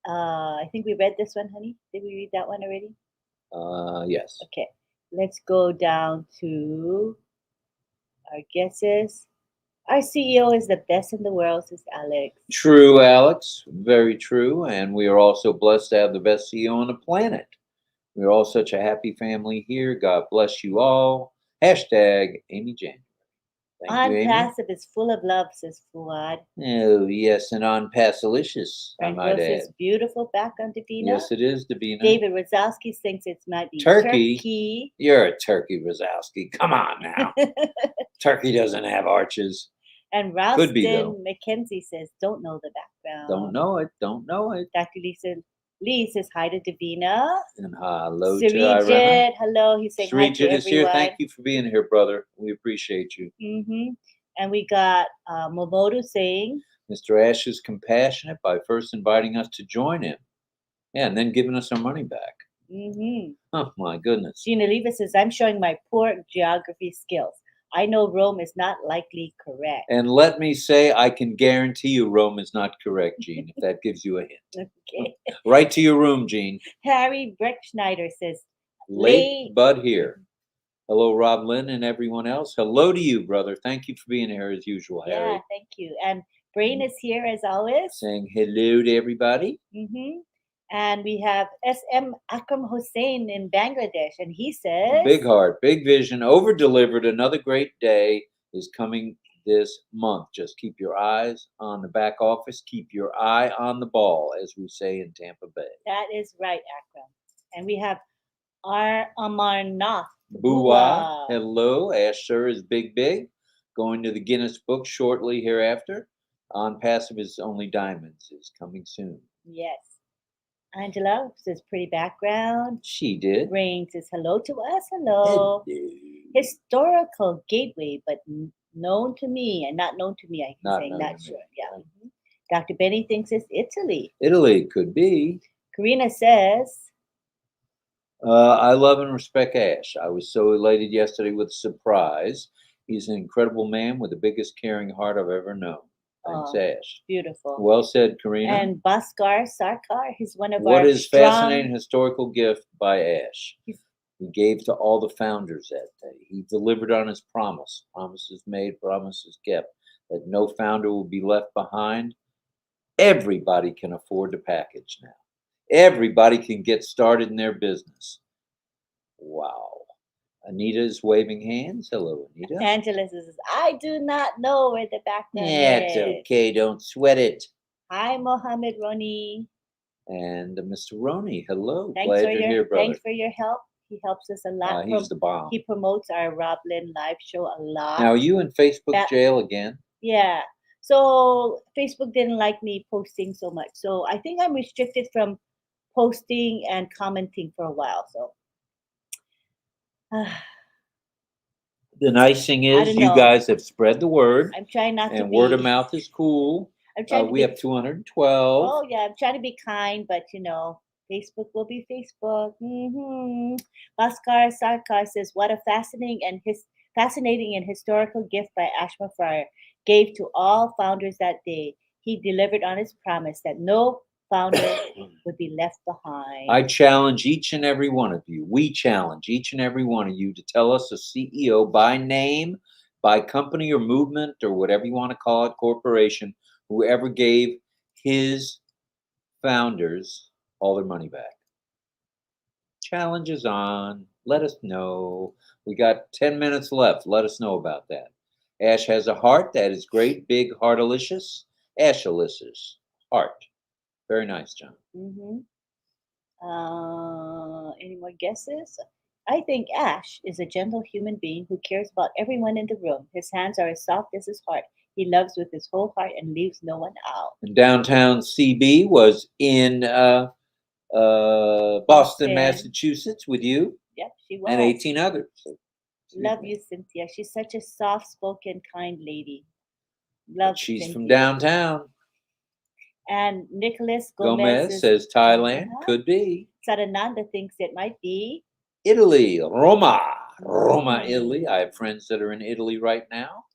I think we read this one, honey. Did we read that one already? Yes. Okay. Let's go down to our guesses. Our CEO is the best in the world, says Alex. True, Alex. Very true. And we are also blessed to have the best CEO on the planet. We're all such a happy family here. God bless you all. Hashtag Amy January. Thank you, Amy. Passive is full of love, says Fuad. Oh, yes, and on Passalicious, I Frank might Rose add. says beautiful back on Davina. Yes, it is, Davina. David Rosowski thinks it might be Turkey. You're a turkey, Rosowski. Come on now. Turkey doesn't have arches. And Ralston McKenzie says, don't know the background. Don't know it. Don't know it. Dr. Lee says hi to Davina. And hello Sirijit, to Irena. hello. He's saying hi to everyone. Sirijit is here. Thank you for being here, brother. We appreciate you. Mm-hmm. And we got Momodu saying, Mr. Ash is compassionate by first inviting us to join him. Yeah, and then giving us our money back. Mm-hmm. Oh, my goodness. Gina Leva says, I'm showing my poor geography skills. I know Rome is not likely correct. And let me say, I can guarantee you Rome is not correct, Jean, if that gives you a hint. Okay. Right to your room, Jean. Harry Breckschneider says, Late Bud here. Hello, RobLynn and everyone else. Hello to you, brother. Thank you for being here as usual, Harry. Yeah, thank you. And Brain is here as always. Saying hello to everybody. Mm-hmm. And we have SM Akram Hussein in Bangladesh. And he says, Big heart, big vision, over-delivered. Another great day is coming this month. Just keep your eyes on the back office. Keep your eye on the ball, as we say in Tampa Bay. That is right, Akram. And we have Amarnath. Bua. Hello. Ash Sir is big. Going to the Guinness Book shortly hereafter. On Passive is Only Diamonds is coming soon. Yes. Angela says pretty background. She did. Rain says hello to us. Hello. Historical gateway, but known to me and not known to me. I can say not sure. Yeah. Mm-hmm. Dr. Benny thinks it's Italy. Italy could be. Karina says, I love and respect Ash. I was so elated yesterday with a surprise. He's an incredible man with the biggest caring heart I've ever known. Thanks, Ash. Beautiful. Well said, Karina. And Bhaskar Sarkar, he's one of our What is fascinating historical gift by Ash? He gave to all the founders that day. He delivered on his promise. Promises made, promises kept. That no founder will be left behind. Everybody can afford the package now. Everybody can get started in their business. Wow. Anita is waving hands. Hello, Anita. Angela says, I do not know where the background is. It's okay. Don't sweat it. Hi, Mohammed Roni. And Mr. Roni, hello. Thanks Glad you're here, brother. Thanks for your help. He helps us a lot. He's the bomb. He promotes our RobLynn Live show a lot. Now, are you in Facebook jail again? Yeah. So Facebook didn't like me posting so much. So I think I'm restricted from posting and commenting for a while. So the nice thing is you guys have spread the word. I'm trying not to be. And word of mouth is cool. We have 212. Oh, yeah. I'm trying to be kind, but, you know, Facebook will be Facebook. Mm-hmm. Bhaskar Sarkar says, what a fascinating and historical gift by Ash Mufareh gave to all founders that day. He delivered on his promise that no founder would be left behind. I challenge each and every one of you. We challenge each and every one of you to tell us a CEO by name, by company or movement or whatever you want to call it, corporation, whoever gave his founders all their money back. Challenge is on. Let us know. We got 10 minutes left. Let us know about that. Ash has a heart. That is great. Big heartalicious. Ashalicious. Heart. Very nice, John. Mm-hmm. Any more guesses? I think Ash is a gentle human being who cares about everyone in the room. His hands are as soft as his heart. He loves with his whole heart and leaves no one out. And downtown CB was in Boston, Massachusetts with you. Yep, she was. And 18 others. Love you, Cynthia. She's such a soft-spoken, kind lady. Love She's Cynthia. from downtown. And Nicholas Gomez says Thailand. Could be. Sarananda thinks it might be Italy. Roma, Italy. I have friends that are in Italy right now,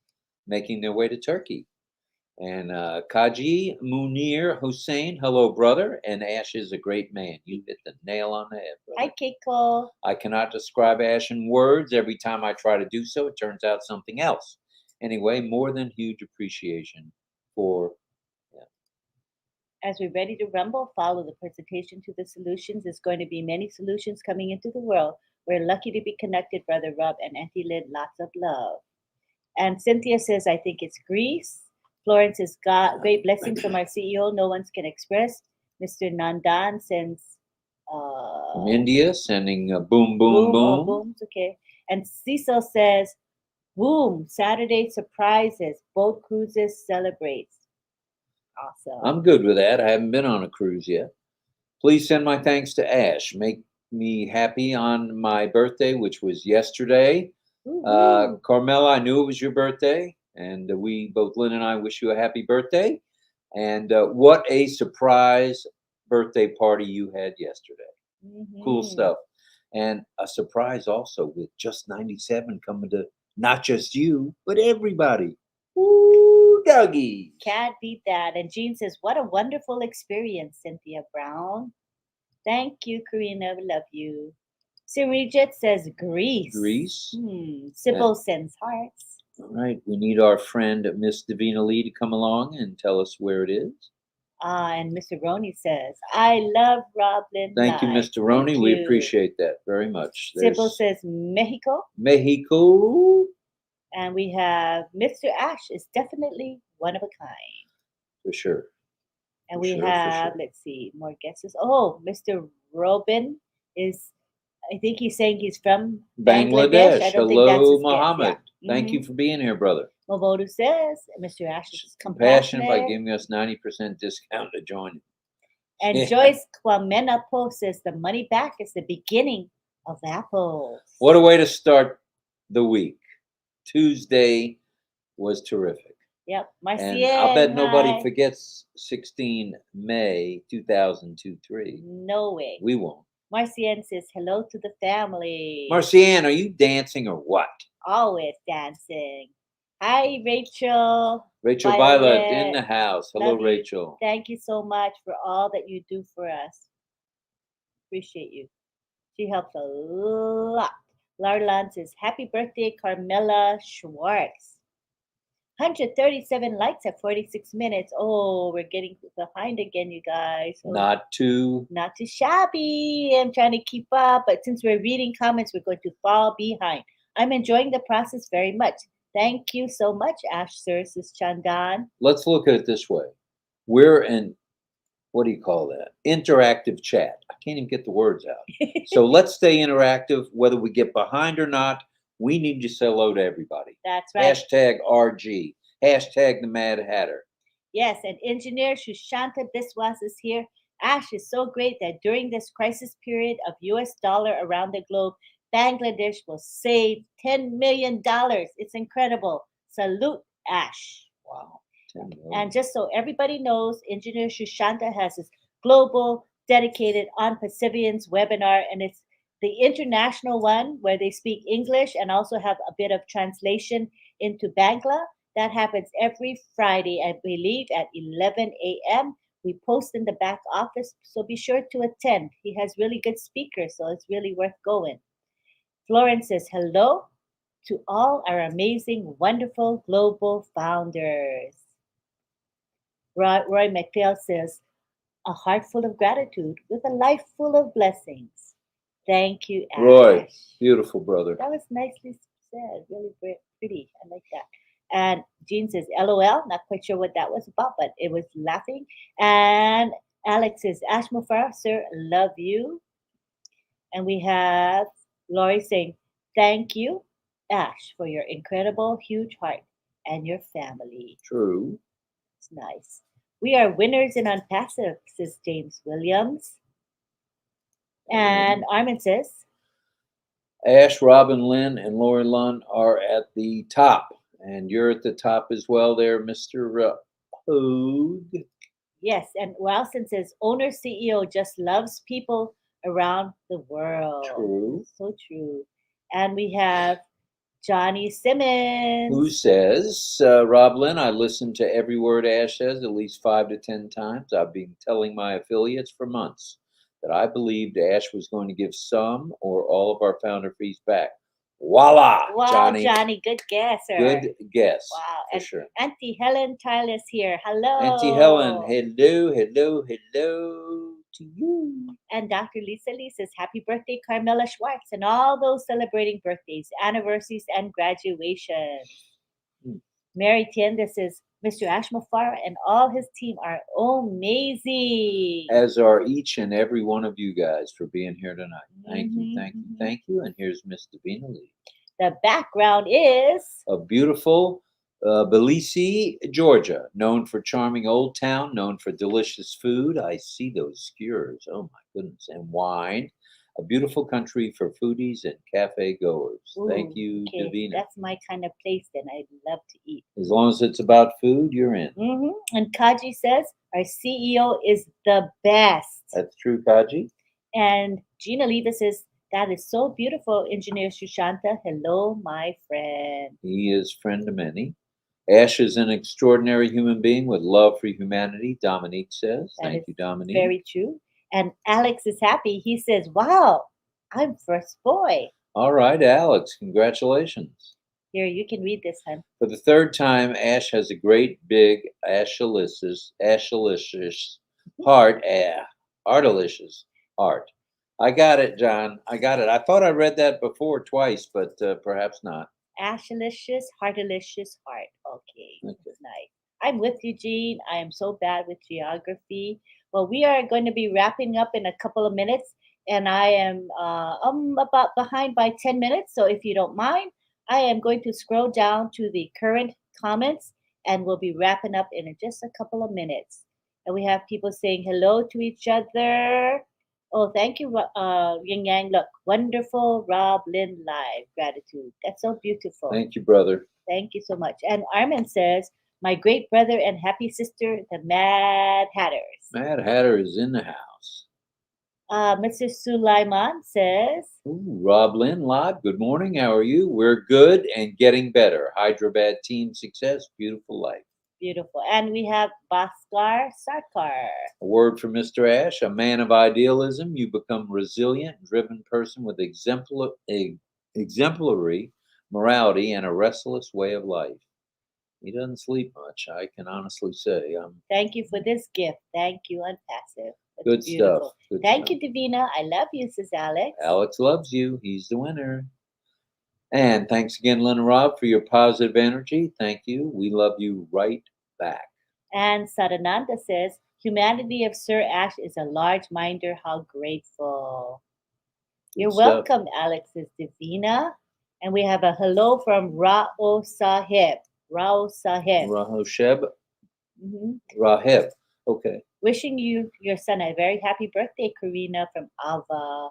making their way to Turkey. And Kaji Munir Hussein, hello, brother. And Ash is a great man. You hit the nail on the head, brother. Hi, Keiko. I cannot describe Ash in words. Every time I try to do so, it turns out something else. Anyway, more than huge appreciation for. As we're ready to rumble, follow the presentation to the solutions. There's going to be many solutions coming into the world. We're lucky to be connected, Brother Rob and Auntie Lynn. Lots of love. And Cynthia says, I think it's Greece. Florence says, God, great blessings from our CEO. No one can express. Mr. Nandan sends From India, sending a boom, boom, boom. booms. Okay. And Cecil says, boom, Saturday surprises. Boat cruises celebrates. Awesome. I'm good with that. I haven't been on a cruise yet. Please send my thanks to Ash. Make me happy on my birthday, which was yesterday. Carmela, I knew it was your birthday, and we both, Lynn and I, wish you a happy birthday. And what a surprise birthday party you had yesterday. Cool stuff. And a surprise also with Just 97 coming to not just you, but everybody. Ooh, doggies. Can't beat that. And Jean says, what a wonderful experience, Cynthia Brown. Thank you, Karina. We love you. Sirijit says Greece. Greece. Sybil sends hearts. All right. We need our friend Miss Davina Lee to come along and tell us where it is. And Mr. Roney says, I love RobLynn Thank you, Live. Mr. Roney. Thank We you. appreciate that very much. Sybil says Mexico. Mexico. And we have Mr. Ash is definitely one of a kind. For sure. And For we sure, have, let's see, more guesses. Oh, Mr. Robin is, I think he's saying he's from Bangladesh. I don't think that's Hello, his Muhammad. guess. Yeah. Thank you for being here, brother. Mobodu says, Mr. Ash is Compassionate by compassionate. giving us 90% discount to join. And Joyce Kwamena Post says, the money back is the beginning of apples. What a way to start the week. Tuesday was terrific. Yep. And I'll bet nobody forgets 16 May 2023. No way. We won't. Marcienne says, hello to the family. Marcienne, are you dancing or what? Always dancing. Hi, Rachel. Rachel Violet in the house. Hello, Love you. Rachel. Thank you so much for all that you do for us. Appreciate you. She helps a lot. Larlan says, happy birthday, Carmela Schwartz. 137 likes at 46 minutes. Oh, we're getting behind again, you guys. Oh, Not too shabby. I'm trying to keep up, but since we're reading comments, we're going to fall behind. I'm enjoying the process very much. Thank you so much, Ash Sir, says Chandan. Let's look at it this way. We're in, what do you call that? Interactive chat. I can't even get the words out. So let's stay interactive, whether we get behind or not. We need to say hello to everybody. That's right. Hashtag RG. Hashtag the Mad Hatter. Yes, and engineer Shushanta Biswas is here. Ash is so great that during this crisis period of US dollar around the globe, Bangladesh will save $10 million. It's incredible. Salute, Ash. Wow. 10 million. And just so everybody knows, Engineer Shushanta has his global dedicated on Pacifians webinar, and it's the international one where they speak English and also have a bit of translation into Bangla. That happens every Friday, I believe, at 11 a.m. We post in the back office, so be sure to attend. He has really good speakers, so it's really worth going. Florence says hello to all our amazing, wonderful global founders. Roy McPhail says, a heart full of gratitude with a life full of blessings. Thank you, Ash. Roy, beautiful brother. That was nicely said. Really pretty. I like that. And Jean says, LOL. Not quite sure what that was about, but it was laughing. And Alex says, Ash Mufareh, sir, love you. And we have Lori saying, thank you, Ash, for your incredible, huge heart and your family. True. It's nice. We are winners in Unpassive, says James Williams. And Armin says, Ash, Robin, Lynn, and Lori Lund are at the top. And you're at the top as well there, Mr. Hogue. Yes, and Wilson says, owner CEO just loves people around the world. True. So true. And we have Johnny Simmons. Who says, RobLynn, I listen to every word Ash says at least 5 to 10 times. I've been telling my affiliates for months that I believed Ash was going to give some or all of our founder fees back. Voila, Wow, Johnny, good guess, sir. Good guess. Wow, for and sure. Auntie Helen Tyler's here. Hello. Auntie Helen, hello to you. And Dr. Lisa Lee says, happy birthday, Carmela Schwartz, and all those celebrating birthdays, anniversaries, and graduations. Mary Tienda says, Mr. Ash Mufareh and all his team are amazing. As are each and every one of you guys for being here tonight. Thank you, Mhm, thank you, mhm. thank you. And here's Miss Davina Lee. The background is Of beautiful Belize, Georgia, known for charming old town, known for delicious food. I see those skewers. Oh my goodness. And wine. A beautiful country for foodies and cafe goers. Thank ooh, you, okay. Davina. That's my kind of place. Then I love to eat. As long as it's about food, you're in. And Kaji says our CEO is the best. That's true, Kaji. And Gina Leva says that is so beautiful, Engineer Sushanta. Hello, my friend. He is friend to many. Ash is an extraordinary human being with love for humanity, Dominique says. That Thank is you, Dominique. very true. And Alex is happy. He says, "Wow, I'm first boy." All right, Alex, congratulations. Here, you can read this, hon. For the third time, Ash has a great big ashalicious heart. Artalicious heart. I got it, John. I got it. I thought I read that before twice, but perhaps not. Ashalicious, heartalicious heart. Okay, Okay. nice. I'm with you, Jean. I am so bad with geography. Well, we are going to be wrapping up in a couple of minutes, and I am about behind by 10 minutes. So if you don't mind, I am going to scroll down to the current comments, and we'll be wrapping up in just a couple of minutes. And we have people saying hello to each other. Oh, thank you, Yin Yang. Look, wonderful RobLynn Live. Gratitude. That's so beautiful. Thank you, brother. Thank you so much. And Armin says, my great brother and happy sister, the Mad Hatters. Mad Hatter is in the house. Mr. Sulaiman says, Ooh, RobLynn Live, good morning. How are you? We're good and getting better. Hyderabad team success, beautiful life. beautiful. And we have Bhaskar Sarkar. A word from Mr. Ash, a man of idealism. You become resilient, driven person with exemplary morality and a restless way of life. He doesn't sleep much, I can honestly say. Thank you for this gift. Thank you, Unpassive. That's Good beautiful. stuff. Good Thank stuff. you, Davina. I love you, says Alex. Alex loves you. He's the winner. And thanks again, Lynn and Rob, for your positive energy. Thank you. We love you right back. And Sadananda says, humanity of Sir Ash is a large minder. How grateful. You're Good stuff. welcome, Alex, says Davina. And we have a hello from Rao Sahib. Rao Sahib. Rahosheb. Mhm. Raheb. Okay. Wishing you, your son, a very happy birthday, Karina from Ava.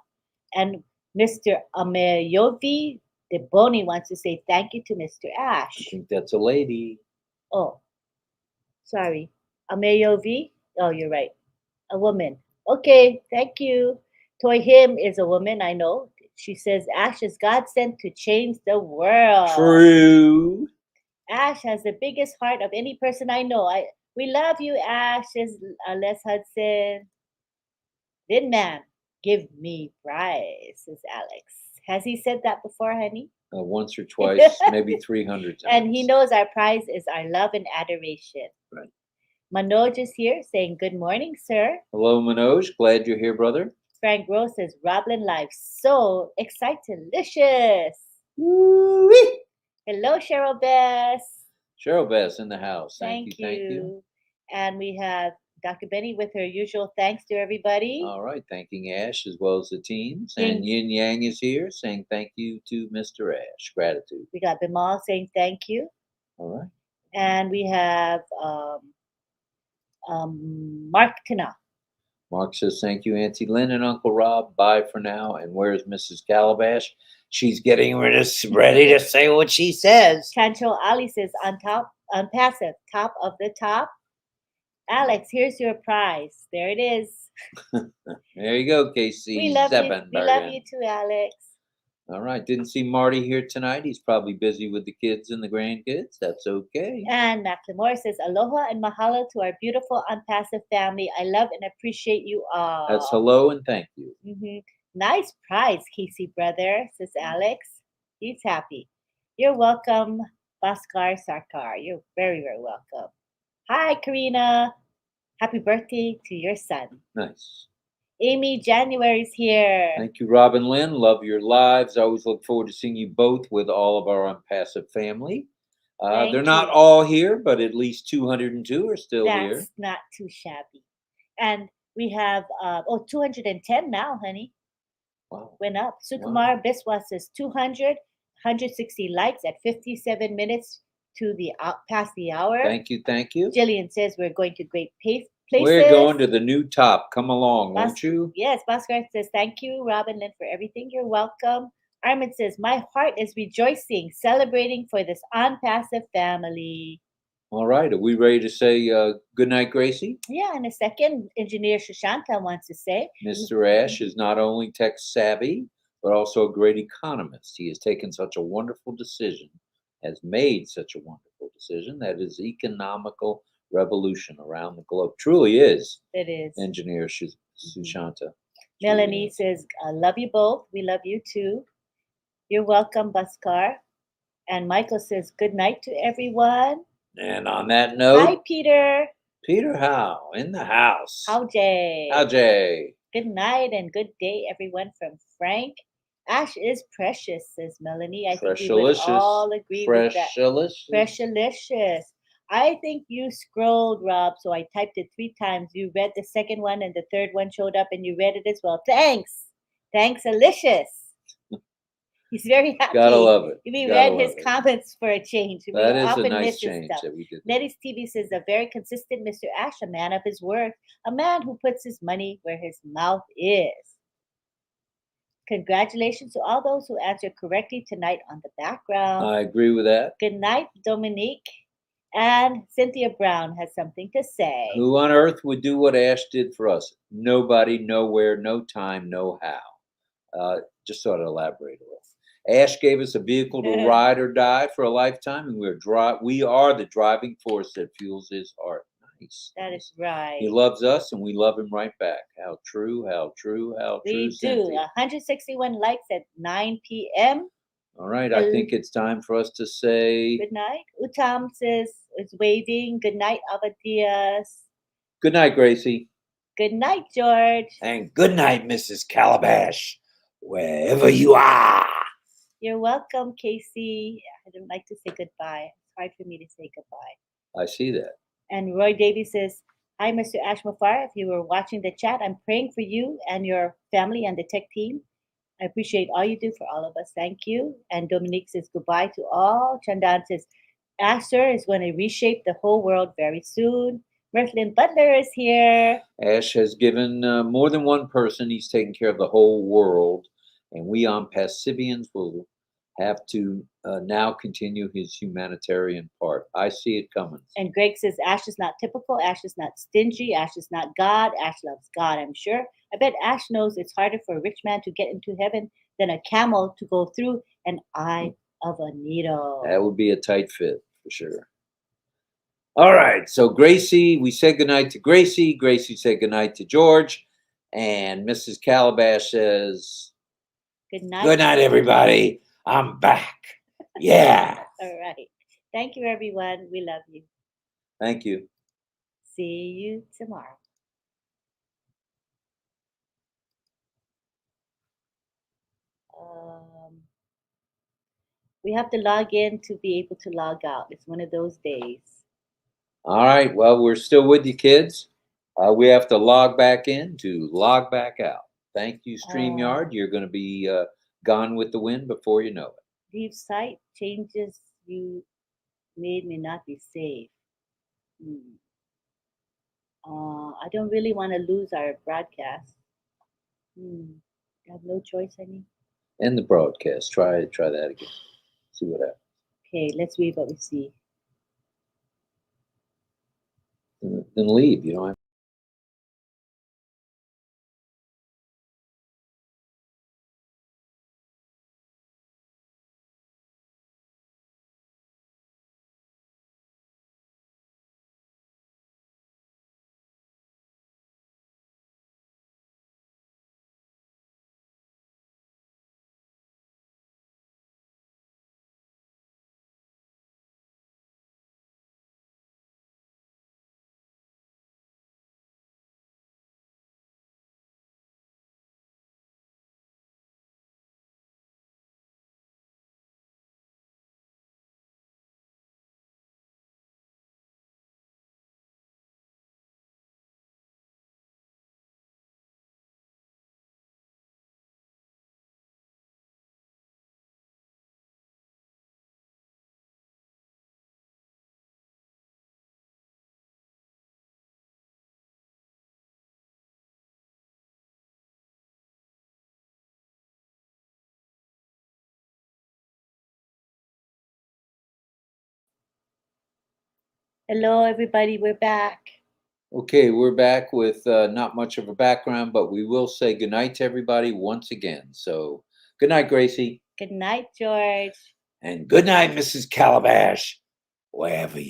And Mr. Ameyovi Deboni wants to say thank you to Mr. I Ash. think that's a lady. Oh, sorry. Ameyovi? Oh, you're right. A woman. Okay, thank you. Toy Him is a woman, I know. She says Ash is God sent to change the world. True. Ash has the biggest heart of any person I know. We love you, Ash, says Les Hudson. Then man, give me prize, says Alex. Has he said that before, honey? Once or twice, maybe 300 times. And he knows our prize is our love and adoration. Right. Manoj is here saying, good morning, sir. Hello, Manoj. Glad you're here, brother. Frank Rose says, RobLynn Live, so excited-licious. Woo-wee. Hello, Cheryl Bess. Cheryl Bess in the house. Thank Thank you. And we have Dr. Benny with her usual thanks to everybody. All right. Thanking Ash as well as the teams. Yin- And Yin Yang is here saying thank you to Mr. Ash. Gratitude. We got Bimal saying thank you. All right. And we have Mark Tina. Mark says, thank you, Auntie Lynn and Uncle Rob. Bye for now. And where's Mrs. Calabash? She's getting ready to say what she says. Chancho Ali says, on passive, top of the top. Alex, here's your prize. There it is. There you go, Casey. We love you. We love you too, Alex. All right. Didn't see Marty here tonight. He's probably busy with the kids and the grandkids. That's okay. And McLemore says, aloha and mahalo to our beautiful Unpassive family. I love and appreciate you all. That's hello and thank you. Mm-hmm. Nice prize, Casey brother, says Alex. He's happy. You're welcome, Bhaskar Sarkar. You're very, very welcome. Hi, Karina. Happy birthday to your son. Nice. Amy January's here. Thank you, Robin Lynn. Love your lives. I always look forward to seeing you both with all of our Unpassive family. Thank They're not you. all here, but at least 202 are still here. That's not too shabby. And we have 210 now, honey. Wow. Went up. Wow. Sukumar Biswas says 200, 160 likes at 57 minutes to the past the hour. Thank you. Thank you. Jillian says we're going to great places. We're going to the new top. Come along, won't you? Yes, Bhaskar says thank you, RobLynn, for everything. You're welcome. Armin says my heart is rejoicing, celebrating for this on-passive family. All right. Are we ready to say good night, Gracie? Yeah, in a second, Engineer Shashanta wants to say Mr. Ash is not only tech savvy, but also a great economist. He has taken such a wonderful decision, has made such a wonderful decision that is economical revolution around the globe. Truly is. It is. Engineer Sushanta. Melanie says, I love you both. We love you too. You're welcome, Bhaskar. And Michael says, good night to everyone. And on that note, hi, Peter. Peter Howe in the house. How Jay. How Jay. Good night and good day, everyone, from Frank. Ash is precious, says Melanie. I think we would all agree with that. Freshalicious. I think you scrolled, Rob, so I typed it 3 times. You read the second one and the third one showed up and you read it as well. Thanks. Thanks, Alicious. He's very happy. Gotta love it. We read his comments for a change. That is a nice change that we did. Nettie's TV says a very consistent Mr. Ash, a man of his word, a man who puts his money where his mouth is. Congratulations to all those who answered correctly tonight on the background. I agree with that. Good night, Dominique. And Cynthia Brown has something to say. Who on earth would do what Ash did for us? Nobody, nowhere, no time, no how. Just sort of elaborate a little. Ash gave us a vehicle to ride or die for a lifetime, and we are the driving force that fuels his heart. Nice. That is right. He loves us, and we love him right back. How true, how true, how true. We do. Cynthia. 161 likes at 9 p.m. All right, I think it's time for us to say good night. Utam says is waving. Good night, Avadias. Good night, Gracie. Good night, George. And good night, Mrs. Calabash, wherever you are. You're welcome, Casey. I don't like to say goodbye. It's hard for me to say goodbye. I see that. And Roy Davies says, hi, Mr. Ash Mufareh. If you were watching the chat, I'm praying for you and your family and the tech team. I appreciate all you do for all of us. Thank you. And Dominique says goodbye to all. Chandan says, Ash, sir, is going to reshape the whole world very soon. Mirthlyn Butler is here. Ash has given more than one person. He's taken care of the whole world. And we on Passivians will have to now continue his humanitarian part. I see it coming. And Greg says, Ash is not typical. Ash is not stingy. Ash is not God. Ash loves God, I'm sure. I bet Ash knows it's harder for a rich man to get into heaven than a camel to go through an eye of a needle. That would be a tight fit for sure. All right. So Gracie, we said goodnight to Gracie. Gracie said goodnight to George. And Mrs. Calabash says, good night. Good night, everybody. I'm back. Yeah. All right. Thank you, everyone. We love you. Thank you. See you tomorrow. We have to log in to be able to log out. It's one of those days. All right. Well, we're still with you, kids. We have to log back in to log back out. Thank you, StreamYard. You're going to be gone with the wind before you know it. Leave site. Changes you made may not be safe. I don't really want to lose our broadcast. I have no choice, honey. End the broadcast. Try that again. See what happens. Okay, let's read what we see. Then leave. You know. Hello, everybody. We're back. Okay, we're back with not much of a background, but we will say goodnight to everybody once again. So, good night, Gracie. Good night, George. And good night, Mrs. Calabash, wherever you